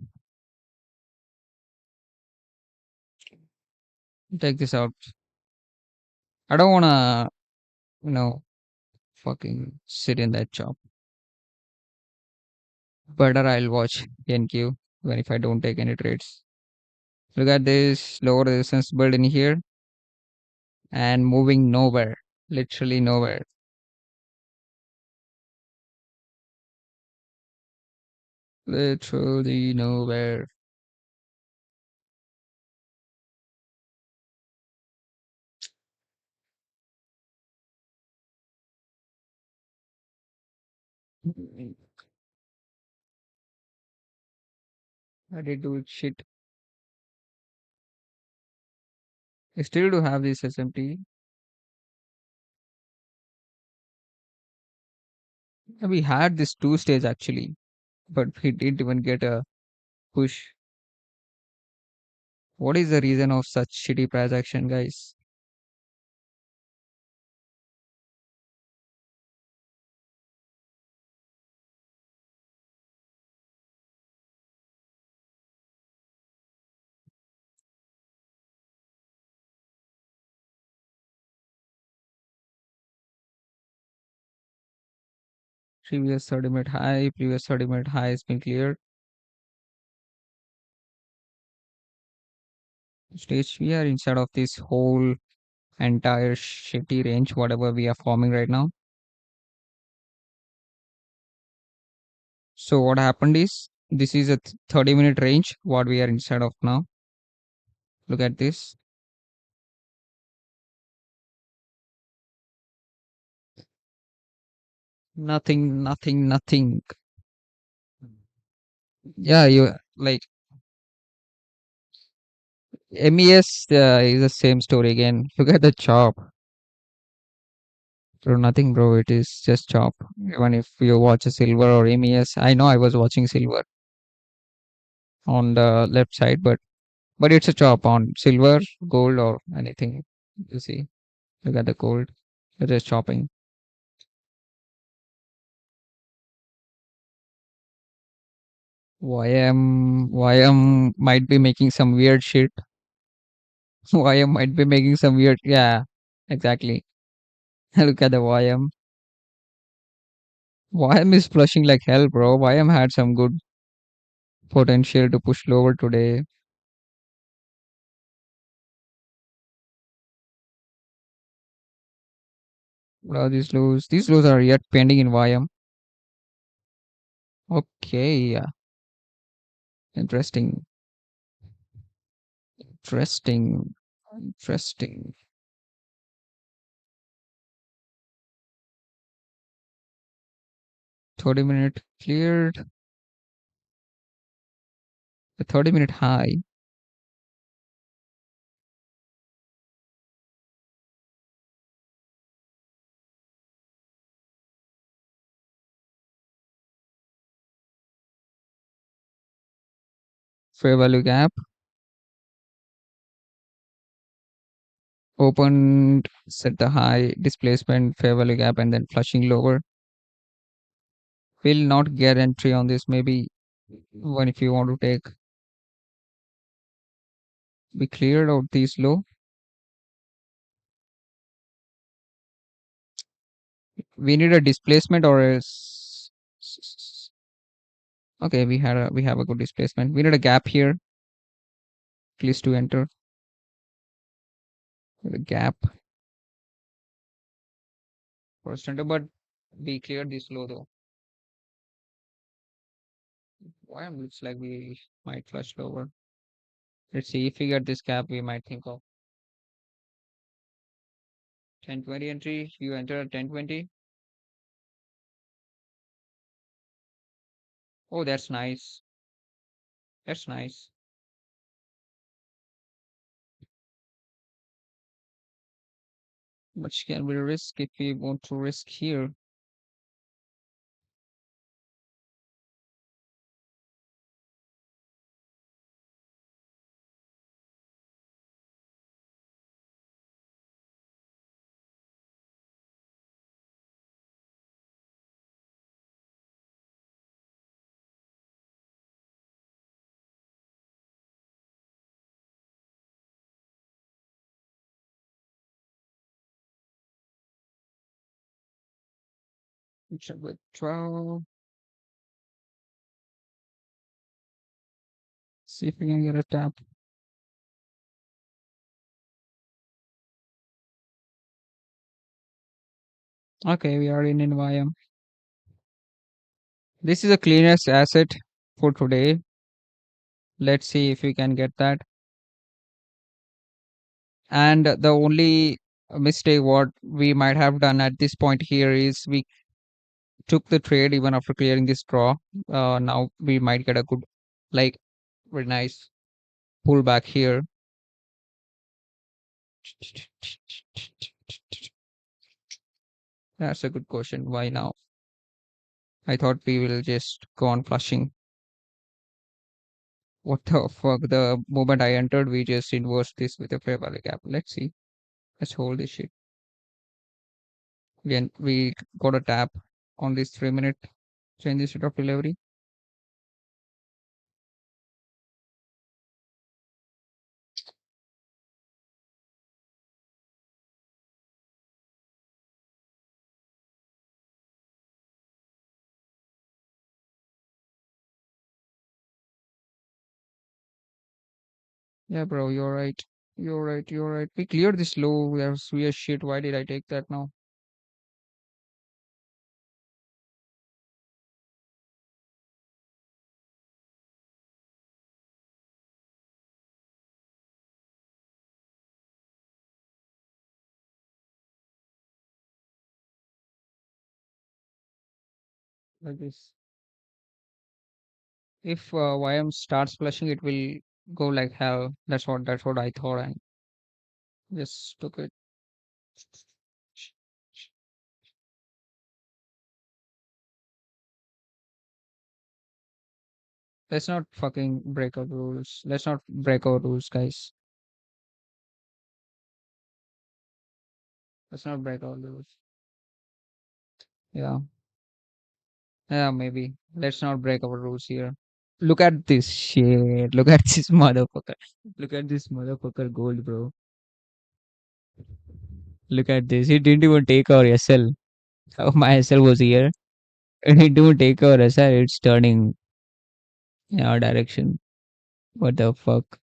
Speaker 1: Take this out. I don't wanna, you know, fucking sit in that chop. Better I'll watch NQ when if I don't take any trades. Look at this lower resistance build in here and moving nowhere. Literally nowhere. Literally nowhere. I did do shit. I still do have this SMT. We had this two stage actually, but we didn't even get a push. What is the reason of such shitty price action, guys? Previous 30-minute high, previous 30-minute high has been cleared. Stage we are inside of this whole entire shitty range, whatever we are forming right now. So what happened is this is a 30-minute range, what we are inside of now. Look at this. Nothing, nothing, nothing. Yeah, you like MES is the same story again. Look at the chop. Bro, nothing, bro. It is just chop. Even if you watch a silver or MES, I know I was watching silver on the left side, but it's a chop on silver, gold, or anything. You see, look at the gold. It is chopping. YM might be making some weird shit. YM might be making some weird. Yeah, exactly. Look at the YM. YM is flushing like hell, bro. YM had some good potential to push lower today. What are these lows? These lows are yet pending in YM. Okay, yeah. Interesting. Interesting. Interesting. 30-minute cleared. The 30-minute high. Fair value gap. Opened, set the high, displacement, fair value gap, and then flushing lower. Will not get entry on this. Maybe one if you want to take. We cleared out these low. We need a displacement or okay, we have a good displacement. We need a gap here, at least to enter. The gap for center, but we cleared this low though. Why looks like we might flush lower. Let's see if we get this gap, we might think of 1020 entry. You enter at 1020. Oh, that's nice. That's nice. Much can we risk if we want to risk here? Check with 12. See if we can get a tap. Okay, we are in YM. This is the cleanest asset for today. Let's see if we can get that. And the only mistake what we might have done at this point here is we took the trade even after clearing this draw. Now we might get a good, like, very nice pullback here. That's a good question. Why now? I thought we will just go on flushing. What the fuck? The moment I entered, we just inverse this with a fair value gap. Let's see. Let's hold this shit. Again, we got a tap on this 3 minute change the state of delivery. Yeah, bro, you're right. You're right. You're right. We cleared this low. We are shit. Why did I take that now? Like this. If YM starts flushing, it will go like hell. That's what I thought and just took it. Let's not fucking break our rules. Let's not break our rules, guys. Let's not break our rules. Yeah. Yeah, maybe. Let's not break our rules here. Look at this shit. Look at this motherfucker. Look at this motherfucker gold, bro. Look at this. He didn't even take our SL. Oh, my SL was here. And he didn't take our SL. It's turning in our direction. What the fuck?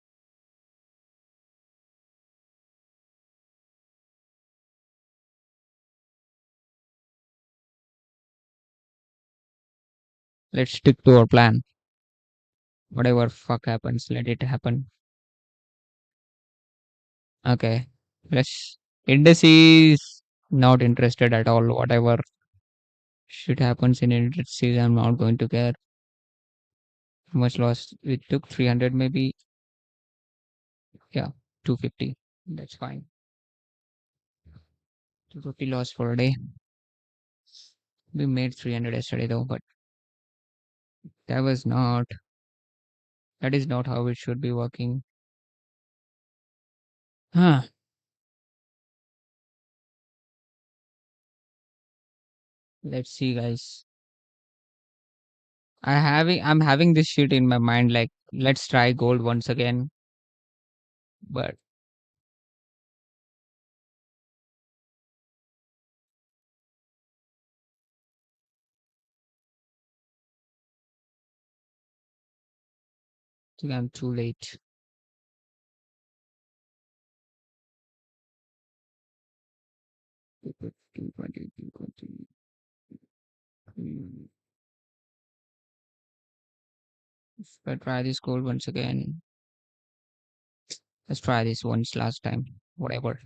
Speaker 1: Let's stick to our plan. Whatever fuck happens, let it happen. Okay. Let's. Indices, not interested at all. Whatever shit happens in indices, I'm not going to care. How much loss we took? 300 maybe. Yeah, 250. That's fine. 250 loss for a day. We made 300 yesterday though, but that was not, that is not how it should be working. Huh. Let's see, guys. I'm having this shit in my mind like, let's try gold once again, but I think I'm too late. Two twenty, 220. If I try this gold once again, let's try this once last time. Whatever.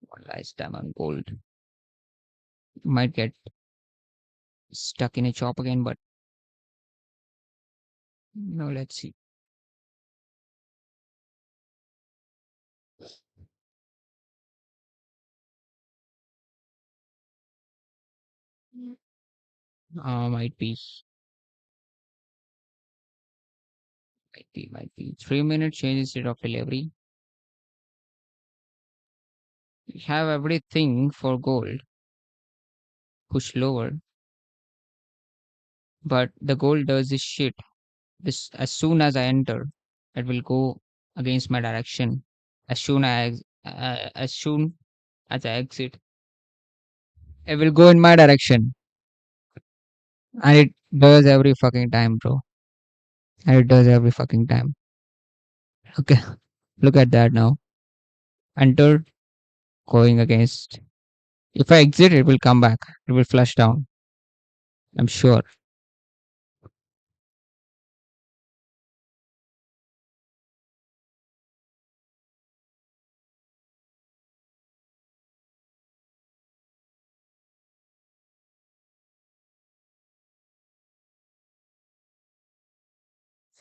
Speaker 1: One last time on gold. Might get stuck in a chop again, but no, let's see. Might be, might be. 3 minute change instead of delivery. We have everything for gold. Push lower, but the gold does this shit. This as soon as I enter, it will go against my direction. As soon as I exit, it will go in my direction, and it does every fucking time, bro. And it does every fucking time. Okay, look at that now. Enter, going against. If I exit, it will come back. It will flush down. I'm sure.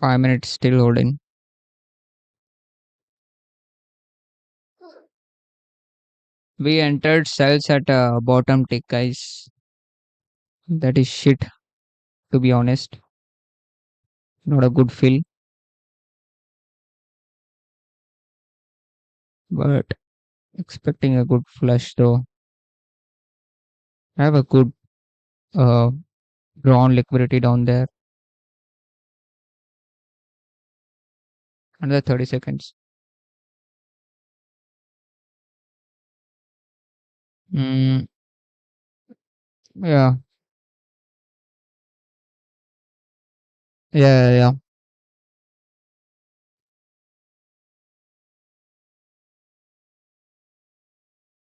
Speaker 1: 5 minutes still holding. We entered cells at a bottom tick, guys. That is shit, to be honest. Not a good fill, but expecting a good flush though. I have a good uh, drawn liquidity down there. Another 30 seconds. Mm, yeah, yeah.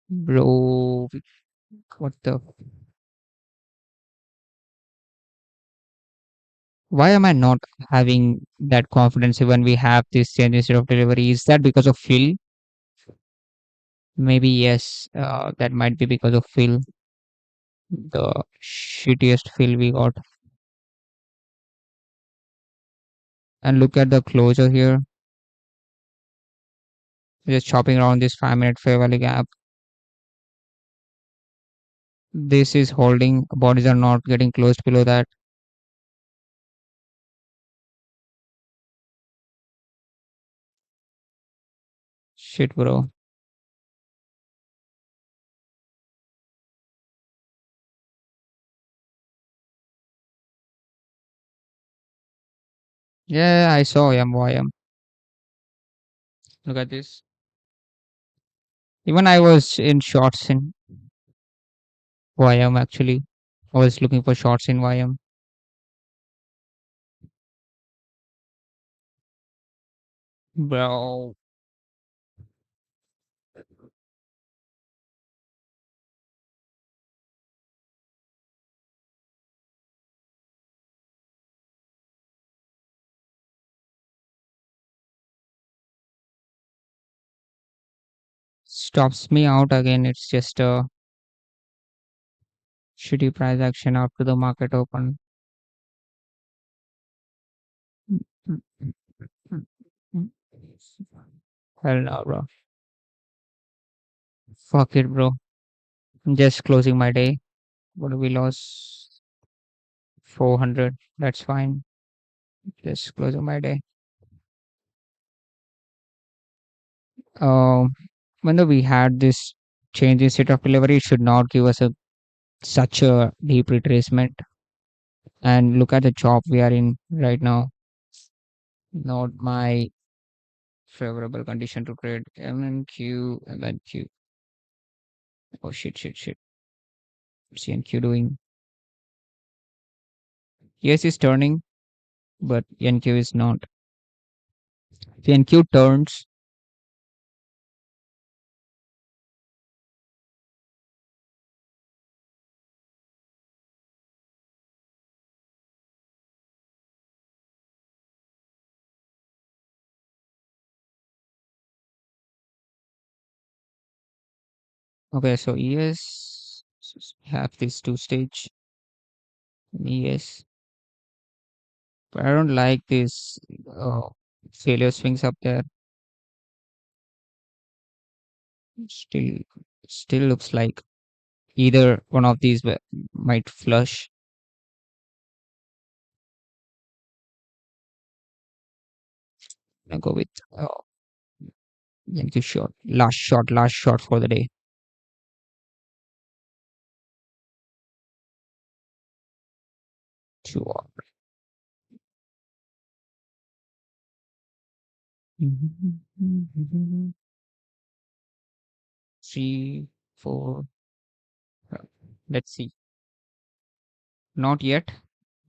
Speaker 1: Bro, what the? Why am I not having that confidence when we have this change instead of delivery? Is that because of fill? Maybe yes. That might be because of fill. The shittiest fill we got. And look at the closure here. Just chopping around this 5 minute fair value gap. This is holding. Bodies are not getting closed below that. Shit, bro. Yeah, I saw MYM. Look at this. Even I was in shorts in YM actually. I was looking for shorts in YM. Bro, stops me out again. It's just a shitty price action after the market open. Hell no, bro. Fuck it, bro. I'm just closing my day. What do we lost? 400. That's fine. Just closing my day. Um, when we had this change in state of delivery, it should not give us a such a deep retracement. And look at the chop we are in right now. Not my favorable condition to trade. MNQ, MNQ. Oh shit. What's NQ doing? Yes, it's turning, but NQ is not. If NQ turns, okay, so ES have this two stage ES, but I don't like this uh, failure swings up there. Still, still looks like either one of these might flush. I go with NQ short, last shot for the day. Two, 3, 4. Let's see. Not yet.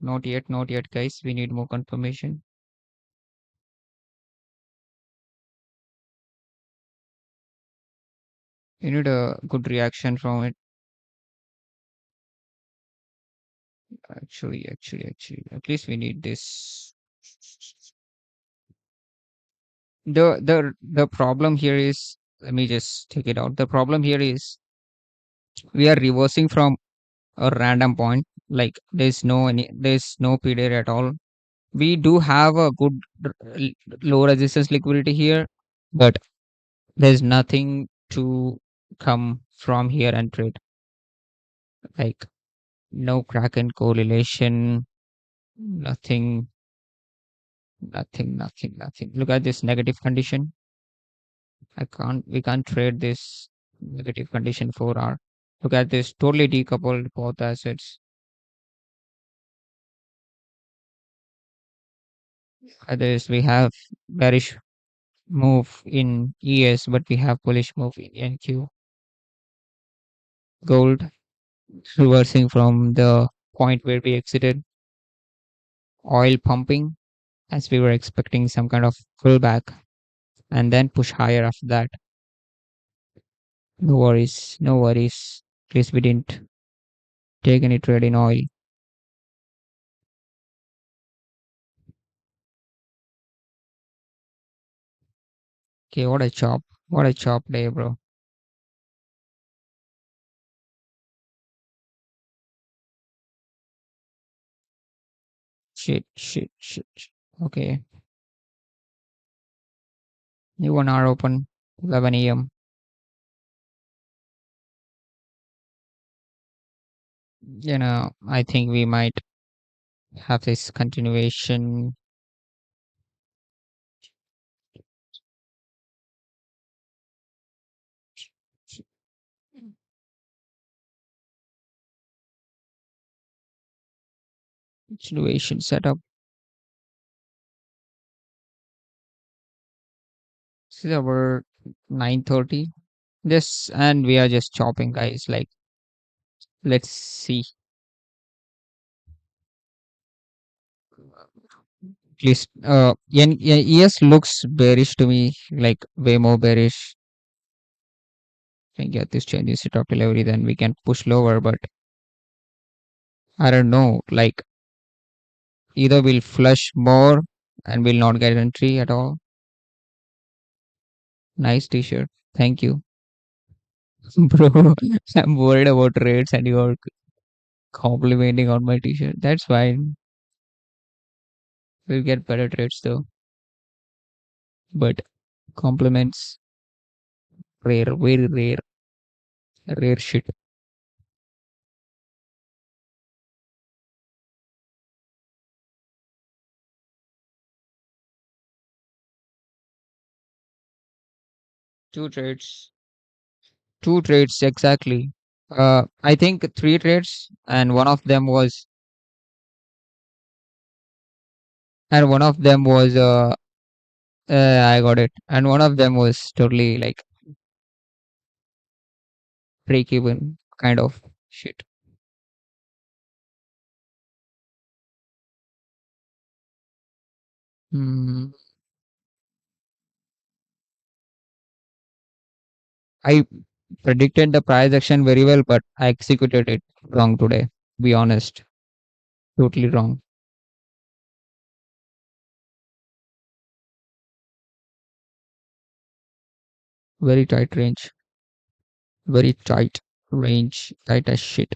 Speaker 1: Not yet, guys. We need more confirmation. You need a good reaction from it. Actually, at least we need this. The problem here is, let me just take it out. The problem here is we are reversing from a random point. Like there's no period at all. We do have a good l- low resistance liquidity here, but there's nothing to come from here and trade. Like no crack and correlation, nothing, nothing. Look at this negative condition. We can't trade this negative condition 4 hour. Look at this, totally decoupled both assets. Others we have bearish move in ES, but we have bullish move in NQ. Gold reversing from the point where we exited. Oil pumping as we were expecting some kind of pullback and then push higher after that. No worries, no worries. At least we didn't take any trade in oil. Okay, what a chop. What a chop day, bro. Shit. Okay. New 1 hour open, 11 a.m. I think we might have this continuation situation setup. This is our 9:30. This and we are just chopping, guys. Like, let's see. Please, yes, looks bearish to me. Like way more bearish. Can get this changes it up delivery, then we can push lower. But I don't know. Like either we'll flush more and we'll not get entry at all. Nice t-shirt. Thank you. Bro, I'm worried about rates and you're complimenting on my t-shirt. That's fine. We'll get better trades though. But compliments, rare, very rare, rare shit. Two trades. Two trades exactly. I think three trades, and one of them was I got it, and one of them was totally like break even kind of shit. Hmm. I predicted the price action very well, but I executed it wrong today. To be honest, totally wrong. Very tight range. Very tight range. Tight as shit.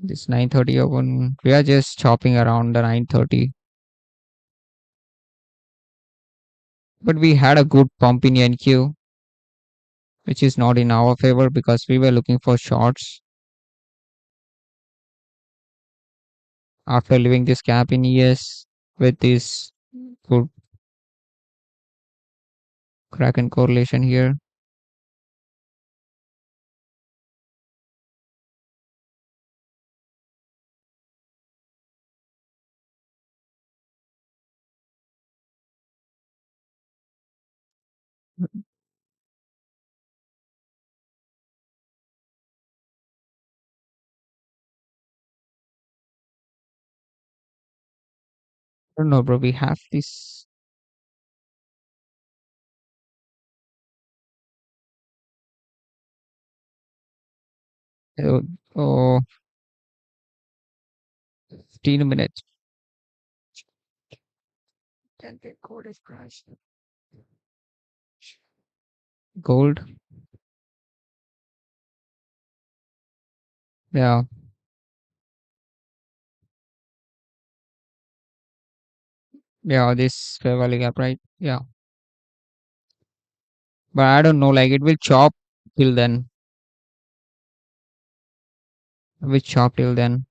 Speaker 1: This 9:30 open. We are just chopping around the 9:30. But we had a good pump in NQ, which is not in our favor because we were looking for shorts after leaving this gap in ES with this good crack and correlation here. I don't know, bro. We have this. Uh, oh, 15 minutes. Gold. Yeah. Yeah. This fair value gap, right? Yeah. But I don't know. Like it will chop till then. Will chop till then.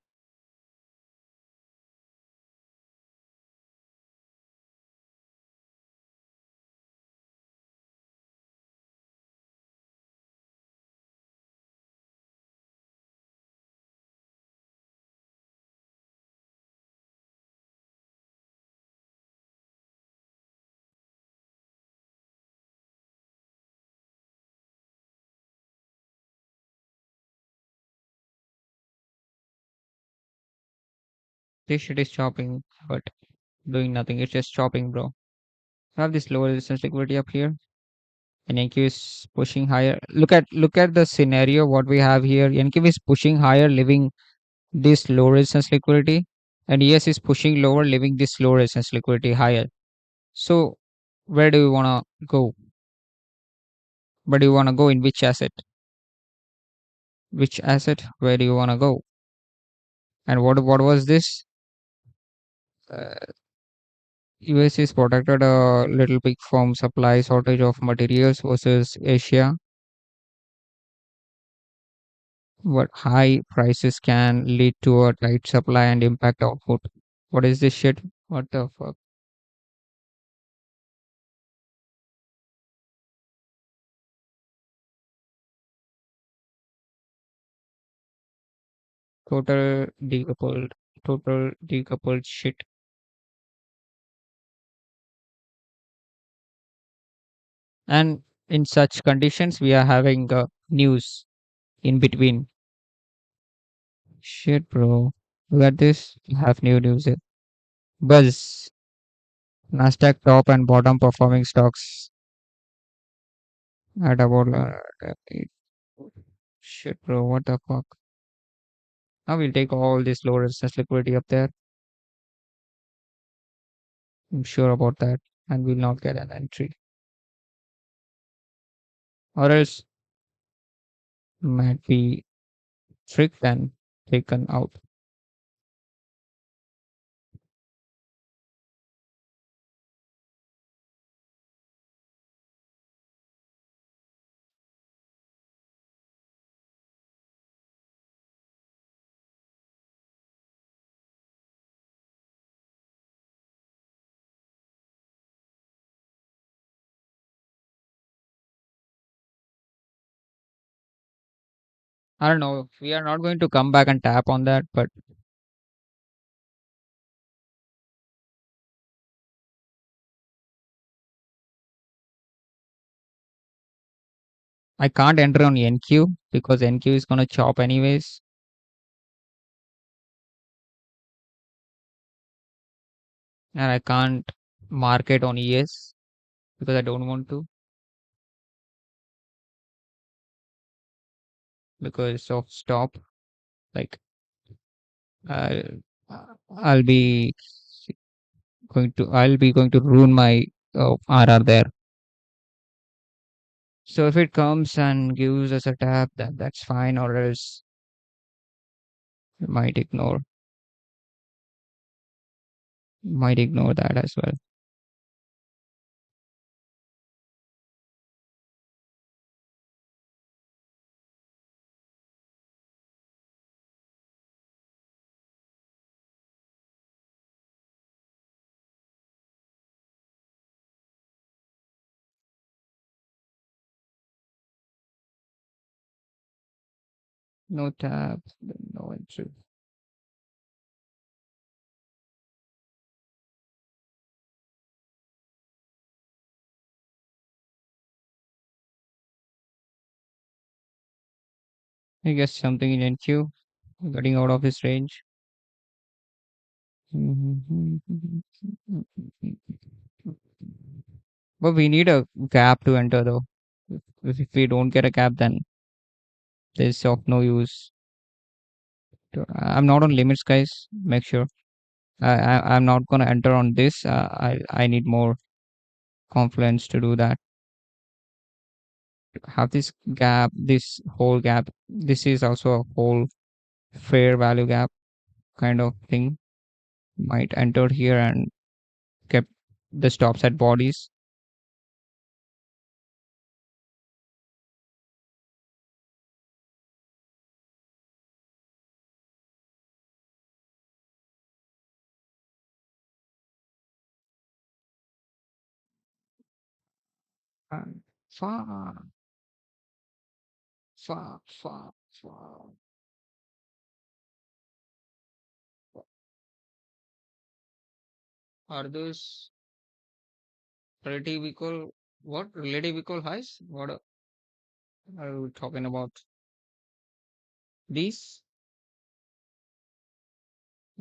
Speaker 1: This shit is chopping, but doing nothing. It's just chopping, bro. I have this low resistance liquidity up here. And NQ is pushing higher. Look at the scenario what we have here. NQ is pushing higher, leaving this low resistance liquidity, and ES is pushing lower, leaving this low resistance liquidity higher. So where do you wanna go? Where do you wanna go in which asset? Which asset? Where do you wanna go? And what was this? US is protected a little bit from supply shortage of materials versus Asia, but high prices can lead to a tight supply and impact output. What is this shit? What the fuck? Total decoupled, total decoupled shit. And in such conditions, we are having news in between. Shit, bro. Look at this. We have new news here. Buzz. Nasdaq top and bottom performing stocks at about shit, bro. What the fuck? Now we'll take all this low resistance liquidity up there. I'm sure about that, and we'll not get an entry, or else might be tricked and taken out. I don't know. We are not going to come back and tap on that, but I can't enter on NQ because NQ is gonna chop anyways, and I can't market on ES because I don't want to because of stop. Like I'll, I'll be going to ruin my RR there. So if it comes and gives us a tap, then that's fine, or else we might ignore that as well. No tap, no entry. I guess something in NQ getting out of his range. But we need a gap to enter though. If we don't get a gap, then it's of no use. I'm not on limits, guys. Make sure. I'm not gonna enter on this. I need more confidence to do that. Have this gap, this whole gap. This is also a whole fair value gap kind of thing. Might enter here and kept the stops at bodies. And far, far, far, far. Are those relative equal? What relative equal highs? What are we talking about? These?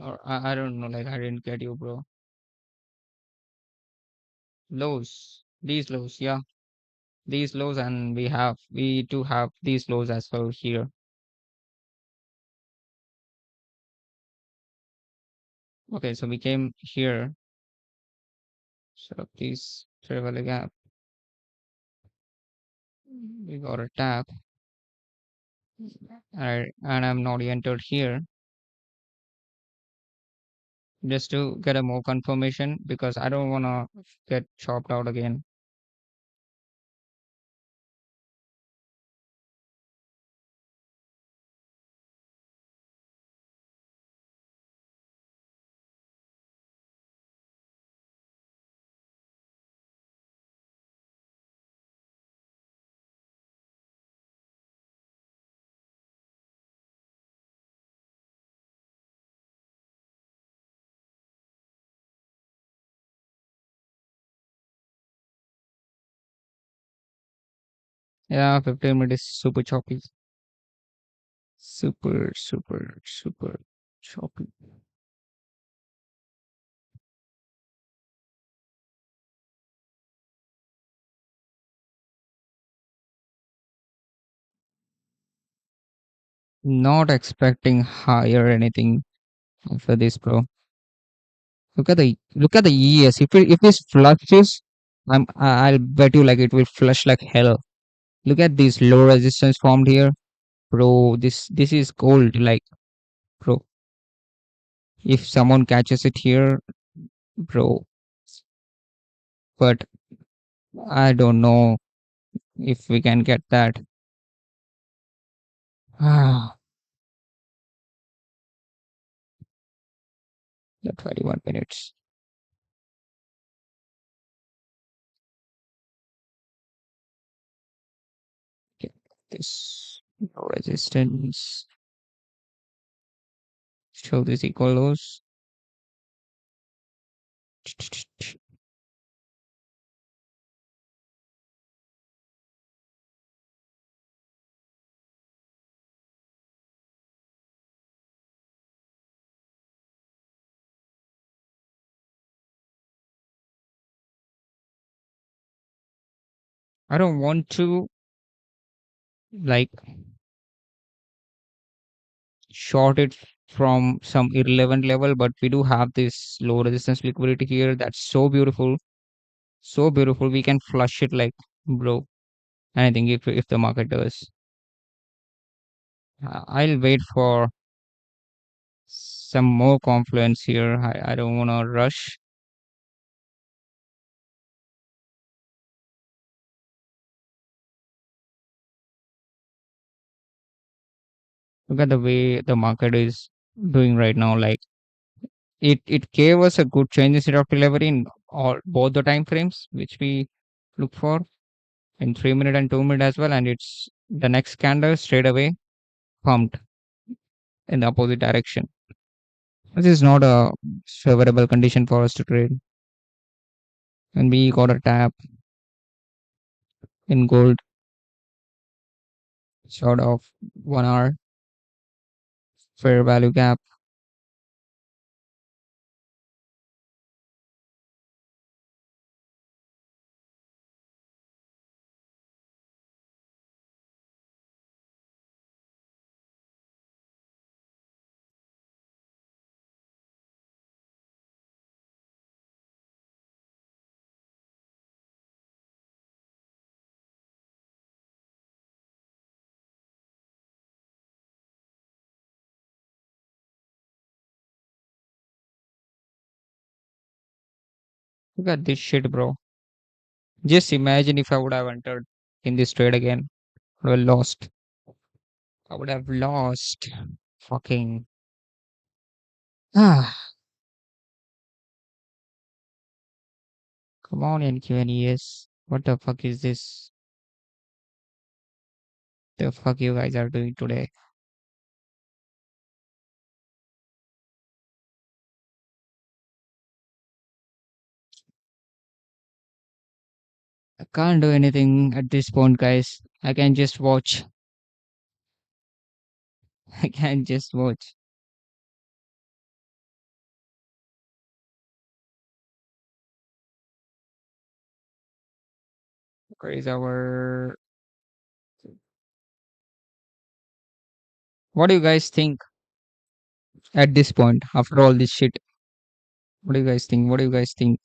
Speaker 1: Or I don't know. Like I didn't get you, bro. Lows. These lows. Yeah, these lows, and we do have these lows as well here. Okay, so we came here. So please travel a gap. We got a tap. And I'm not entered here just to get a more confirmation because I don't wanna get chopped out again. Yeah, 15 minutes is super choppy. Super, super, super choppy. Not expecting higher anything after this, bro. Look at the ES. If this flushes, I'll bet you like it will flush like hell. Look at this low resistance formed here, bro. This is gold, like, bro. If someone catches it here, bro. But I don't know if we can get that. Ah, the 21 minutes. Okay, this no resistance. Show this equal lows. I don't want to like short it from some irrelevant level, but we do have this low resistance liquidity here. That's so beautiful. So beautiful. We can flush it like, bro. Anything if the market does. I'll wait for some more confluence here. I don't want to rush. Look at the way the market is doing right now. Like it gave us a good change in of delivery in all both the time frames which we look for in 3 minute and 2 minute as well. And it's the next candle straight away pumped in the opposite direction. This is not a favorable condition for us to trade. And we got a tap in gold short of 1 hour fair value gap. Look at this shit, bro. Just imagine if I would have entered in this trade again. I would have lost. I would have lost. Fucking. Ah, come on, NQNES. What the fuck is this? The fuck you guys are doing today? I can't do anything at this point, guys. I can just watch. I can just watch. Where is our. What do you guys think at this point after all this shit? What do you guys think? What do you guys think?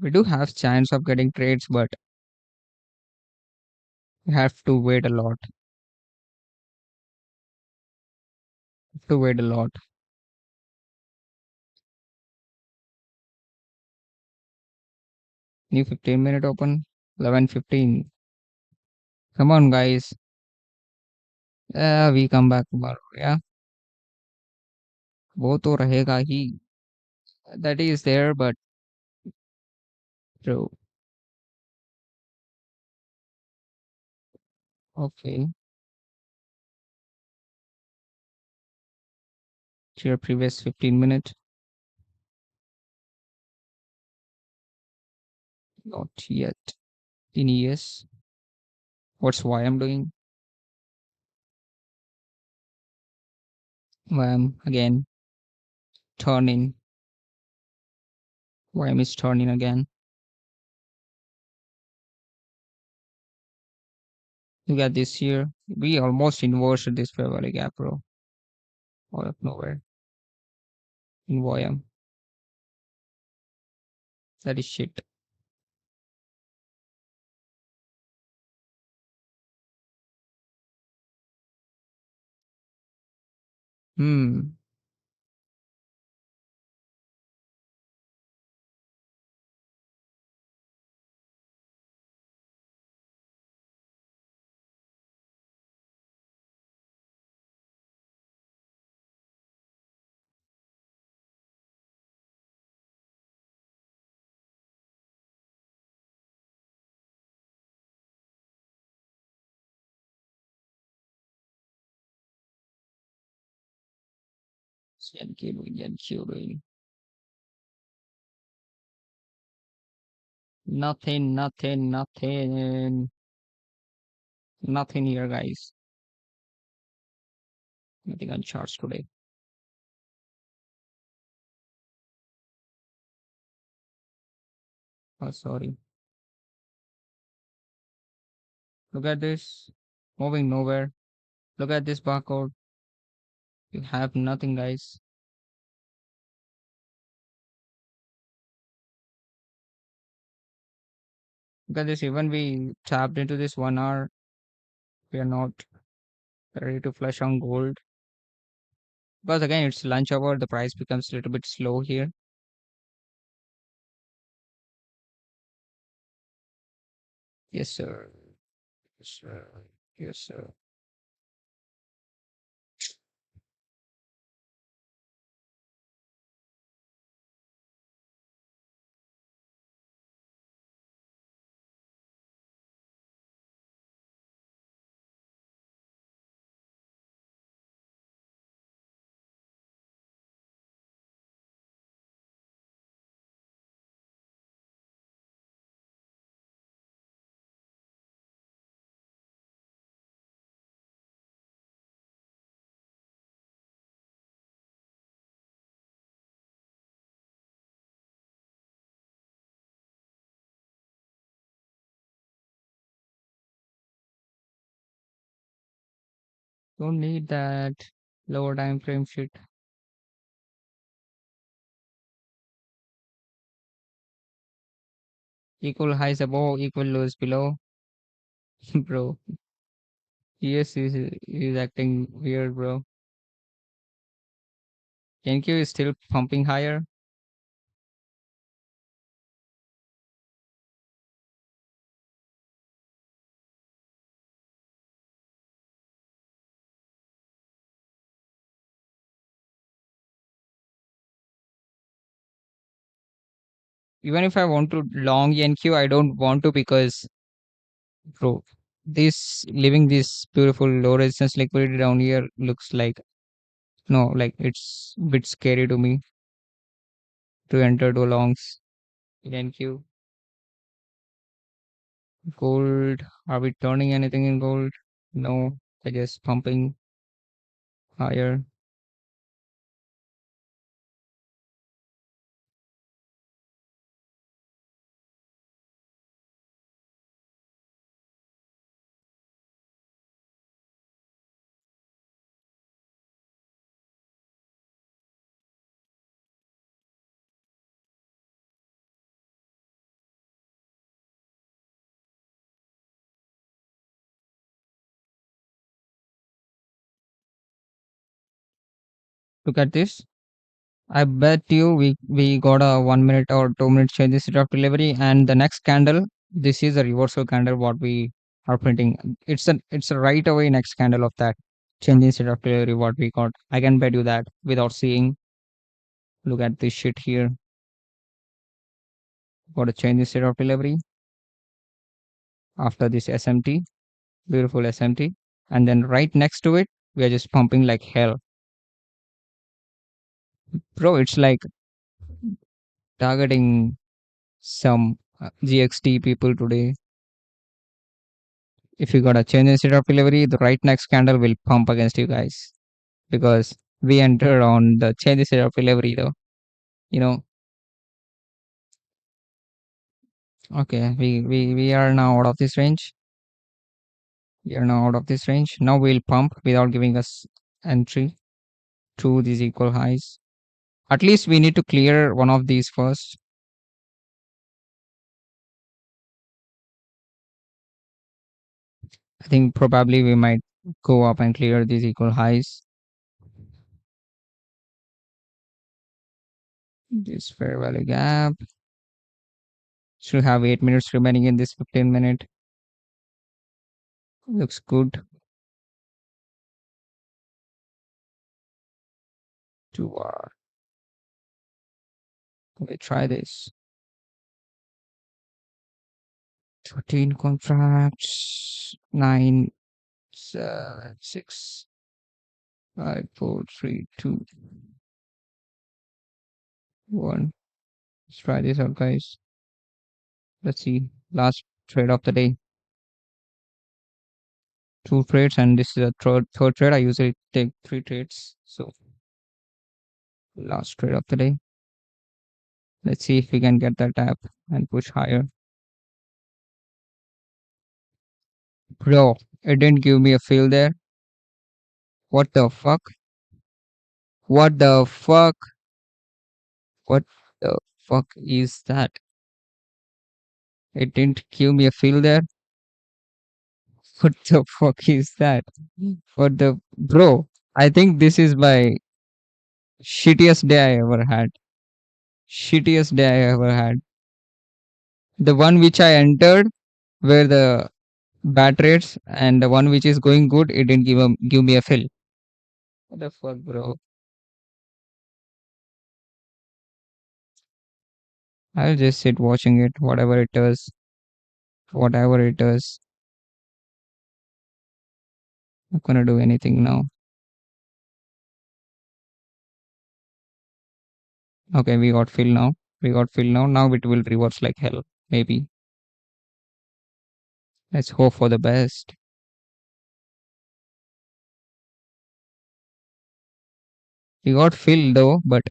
Speaker 1: We do have chance of getting trades, but we have to wait a lot. Have to wait a lot. New 15-minute open. 11:15. Come on, guys. We come back tomorrow. Yeah, वो तो रहेगा ही. That is there, but true. Okay. To your previous 15 minute. Not yet. In yes. What's why I'm doing? Why I'm again turning. Why I'm is turning again. Look at this here. We almost inverted this fair value gap, bro. Out of nowhere. In YM. That is shit. Hmm. Yankee doing. Nothing, nothing, nothing. Nothing here, guys. Nothing on charts today. Oh, sorry. Look at this. Moving nowhere. Look at this barcode. You have nothing, guys. Look at this. Even we tapped into this 1 hour. We are not ready to flush on gold. Because again, it's lunch hour. The price becomes a little bit slow here. Yes, sir. Yes, sir. Yes, sir. Don't need that lower time frame shit. Equal highs above, equal lows below. Bro, yes, is acting weird, bro. NQ is still pumping higher. Even if I want to long NQ, I don't want to because bro, this living this beautiful low resistance liquidity down here looks like no, like it's a bit scary to me to enter to longs in NQ. Gold, are we turning anything in gold? No, I just pumping higher. Look at this. I bet you we got a 1 minute or 2 minute change in state of delivery, and the next candle, this is a reversal candle what we are printing. It's a right away next candle of that change in state of delivery what we got. I can bet you that without seeing. Look at this shit here. Got a change in state of delivery after this SMT, beautiful SMT, and then right next to it, we are just pumping like hell, bro. It's like targeting some GXT people today. If you got a change in state of delivery, the right next candle will pump against you guys because we entered on the change in state of delivery though. You know, okay, we are now out of this range. We are now out of this range. Now we'll pump without giving us entry to these equal highs. At least we need to clear one of these first. I think probably we might go up and clear these equal highs. This fair value gap. Still have 8 minutes remaining in this 15 minute. Looks good. 2 hour. Let try this. 13 contracts. 9, 7, 6, 5, 4, 3, 2, 1. Let's try this out, guys. Let's see. Last trade of the day. 2 trades, and this is a third trade. I usually take 3 trades. So last trade of the day. Let's see if we can get that tap and push higher. Bro, it didn't give me a fill there. What the fuck? What the fuck? What the fuck is that? It didn't give me a fill there. What the fuck is that? What the bro? I think this is my shittiest day I ever had. Shittiest day I ever had. The one which I entered where the bad rates and the one which is going good, it didn't give me a fill. What the fuck, bro? I'll just sit watching it, whatever it does, whatever it does. Not gonna do anything now. Okay, we got fill now. We got fill now. Now it will reverse like hell. Maybe. Let's hope for the best. We got fill though, but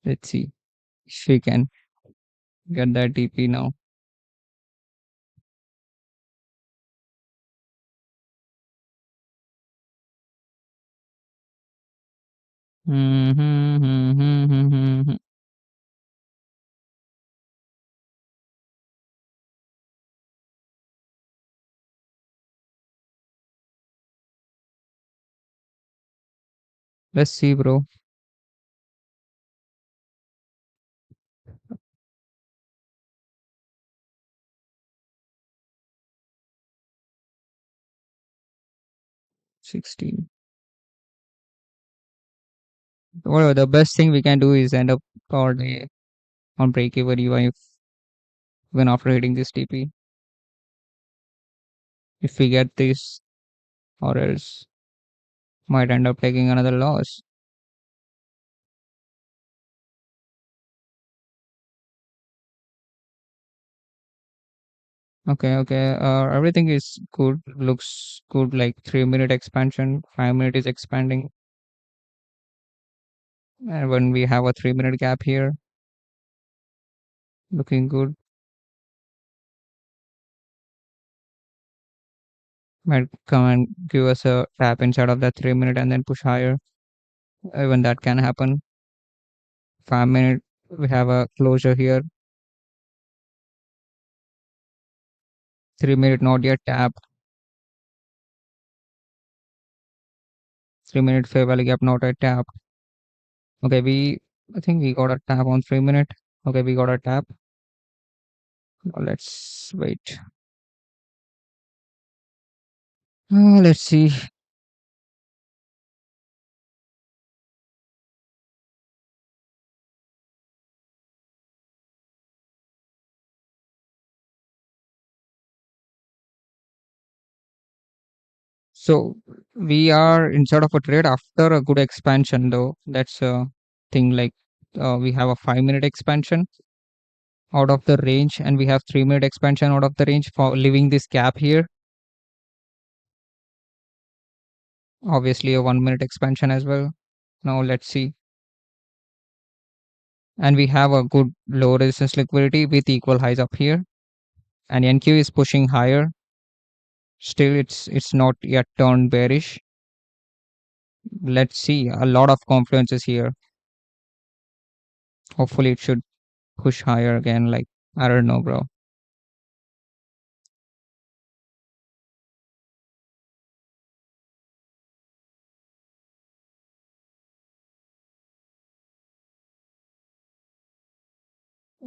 Speaker 1: let's see if we can get that TP now. Let's see, bro. 16. Well, the best thing we can do is end up all day on break even, even after hitting this TP. If we get this, or else might end up taking another loss. Okay, okay. Everything is good. Looks good. Like 3 minute expansion, 5 minute is expanding, and when we have a 3 minute gap here, looking good. Might come and give us a tap inside of that 3 minute and then push higher. Even that can happen. 5 minute, we have a closure here. 3 minute not yet tapped. 3 minute fair value gap not yet tapped. Okay, I think we got a tap on 3 minute. Okay, we got a tap. Now let's wait. Let's see. So we are inside of a trade after a good expansion, though. That's a thing. Like we have a 5 minute expansion out of the range, and we have 3 minute expansion out of the range for leaving this gap here. Obviously, a 1 minute expansion as well. Now let's see. And we have a good low resistance liquidity with equal highs up here, and NQ is pushing higher. Still, it's not yet turned bearish. Let's see. A lot of confluences here. Hopefully, it should push higher again. Like I don't know, bro.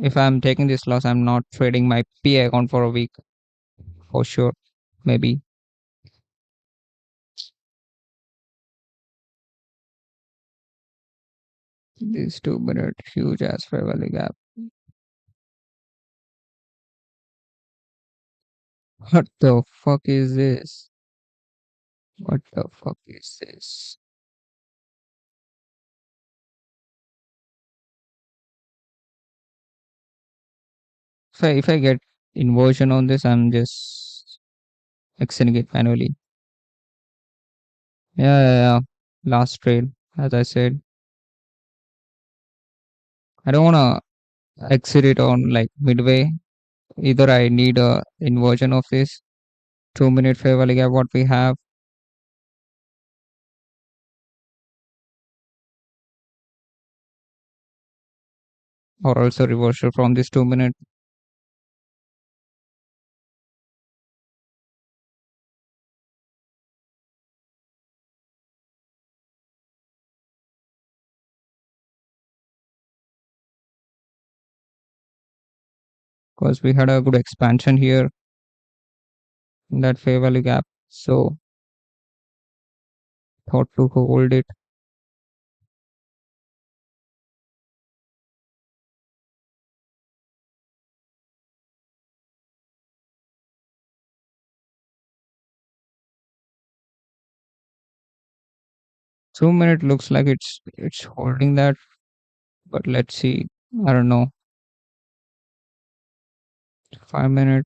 Speaker 1: If I'm taking this loss, I'm not trading my PA account for a week for sure. Maybe this 2 minute huge ass fair value gap. What the fuck is this? What the fuck is this? If I get inversion on this, I'm just extending it manually. Yeah, yeah, yeah. Last trade, as I said, I don't wanna exit it on like midway. Either I need a inversion of this 2 minute fair value gap what we have, or also reversal from this 2 minute. Because we had a good expansion here in that fair value gap. So thought to hold it. 2 minute looks like it's holding that, but let's see. I don't know. 5 minute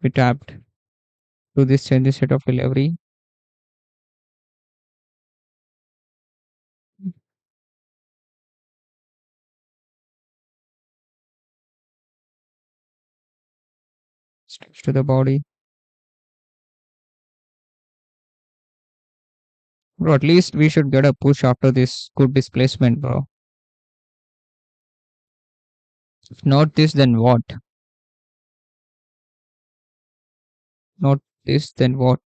Speaker 1: we tapped to this change the state of delivery. Sticks to the body. Bro, at least we should get a push after this good displacement, bro. If not this, then what? Not this, then what?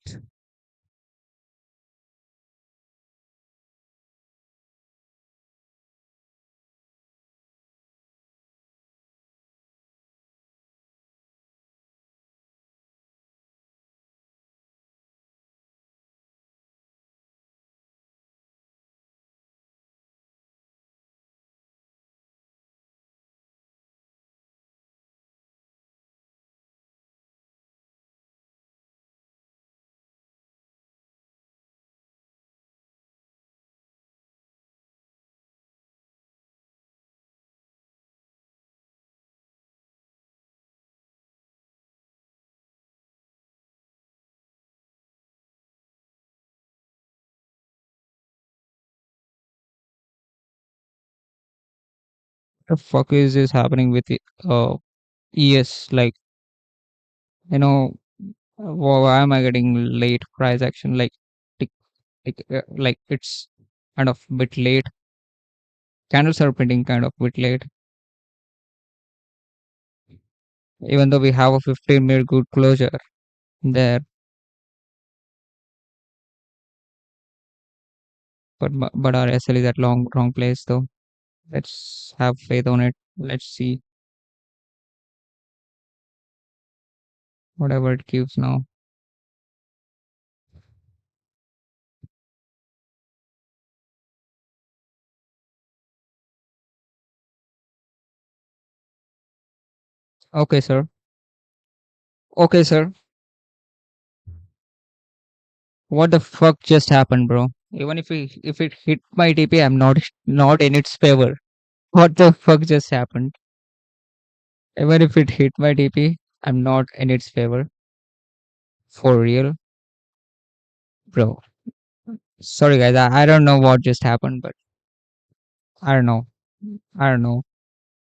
Speaker 1: the fuck is this happening with it? ES? Like, you know, why am I getting late price action? Tick, like it's kind of bit late. Candles are printing kind of bit late, even though we have a 15-minute good closure there. But our SL is at wrong place though. Let's have faith on it. Let's see whatever it gives now. Okay, sir. Okay, sir. What the fuck just happened, bro? Even if it hit my TP, I'm not in its favor. What the fuck just happened? Even if it hit my TP, I'm not in its favor. For real, bro. Sorry, guys. I don't know what just happened, but I don't know. I don't know.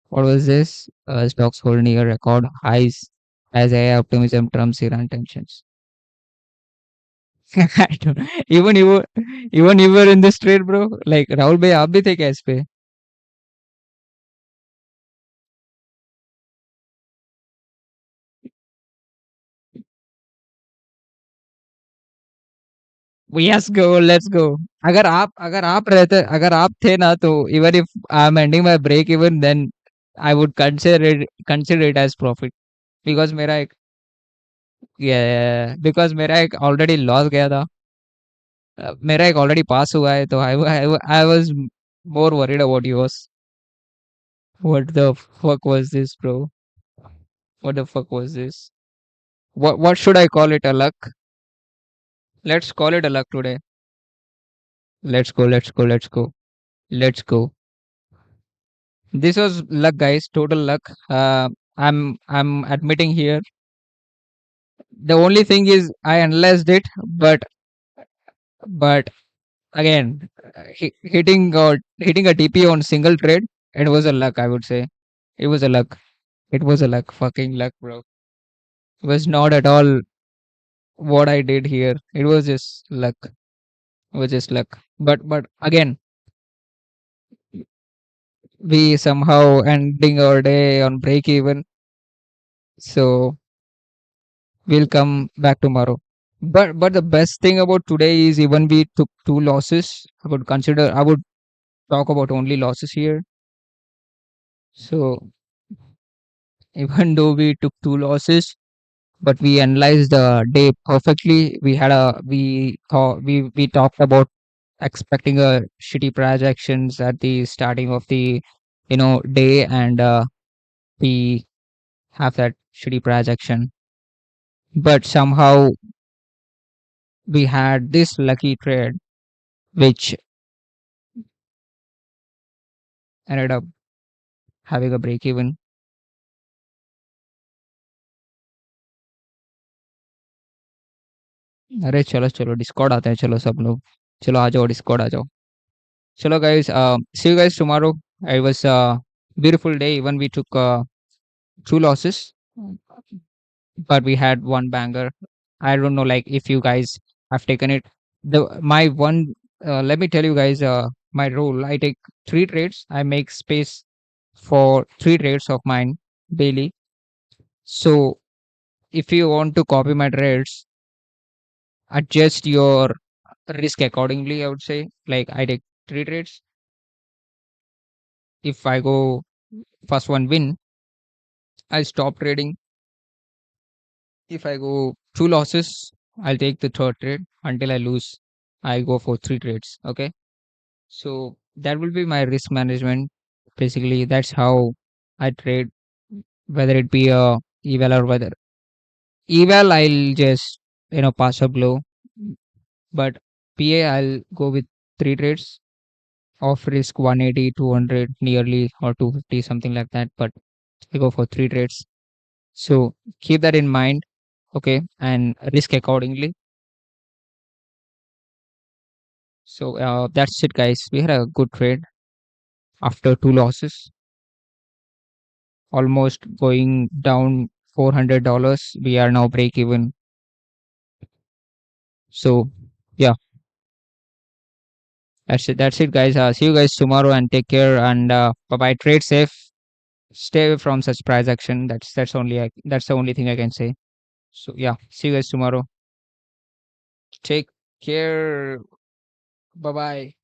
Speaker 1: What was this? Stocks hold near record highs as AI optimism trumps Iran tensions. I don't, even you were, even you were in this trade, bro. Like Rahul bhai, आप भी थे क्या इस पे? Yes, go, let's go. अगर आप थे ना तो even if I'm ending my break even then I would consider it as profit because मेरा एक because मेरा एक already loss गया था. मेरा एक already pass हुआ है तो I was more worried about yours. What the fuck was this, bro? What the fuck was this? What should I call it? A luck? Let's call it a luck today. Let's go. Let's go. Let's go. Let's go. This was luck, guys. Total luck. I'm admitting here. The only thing is I analyzed it, but again, hitting a TP on single trade, it was a luck. I would say it was a luck. It was a luck. Fucking luck, bro. It was not at all what I did here. It was just luck. It was just luck. But again, we somehow ending our day on break even. So we'll come back tomorrow. But the best thing about today is even we took two losses. I would talk about only losses here. So even though we took two losses, but we analyzed the day perfectly. We talked about expecting a shitty projections at the starting of the day, and we have that shitty projection. But somehow we had this lucky trade, which ended up having a break even. अरे चलो चलो Discord आते हैं चलो सब लोग चलो आ जाओ डिस्कॉर्ड आ जाओ चलो guys see you guys tomorrow it was a beautiful day even we took two losses but we had one banger I don't know like if you guys have taken it the my one let me tell you guys my rule I take three trades I make space for three trades of mine daily so if you want to copy my trades adjust your risk accordingly I would say like I take three trades if I go first one win I stop trading if I go two losses I'll take the third trade until I lose I go for three trades okay so that will be my risk management basically that's how I trade whether it be a eval or whether eval I'll just pass a blow but pa I'll go with three trades of risk 180, 200, nearly or 250 something like that but I go for three trades so keep that in mind okay and risk accordingly so that's it guys we had a good trade after two losses almost going down $400. We are now break even. So yeah, that's it guys. See you guys tomorrow and take care, and bye bye. Trade safe, stay away from such price action. That's the only thing I can say. So yeah, see you guys tomorrow. Take care. Bye bye.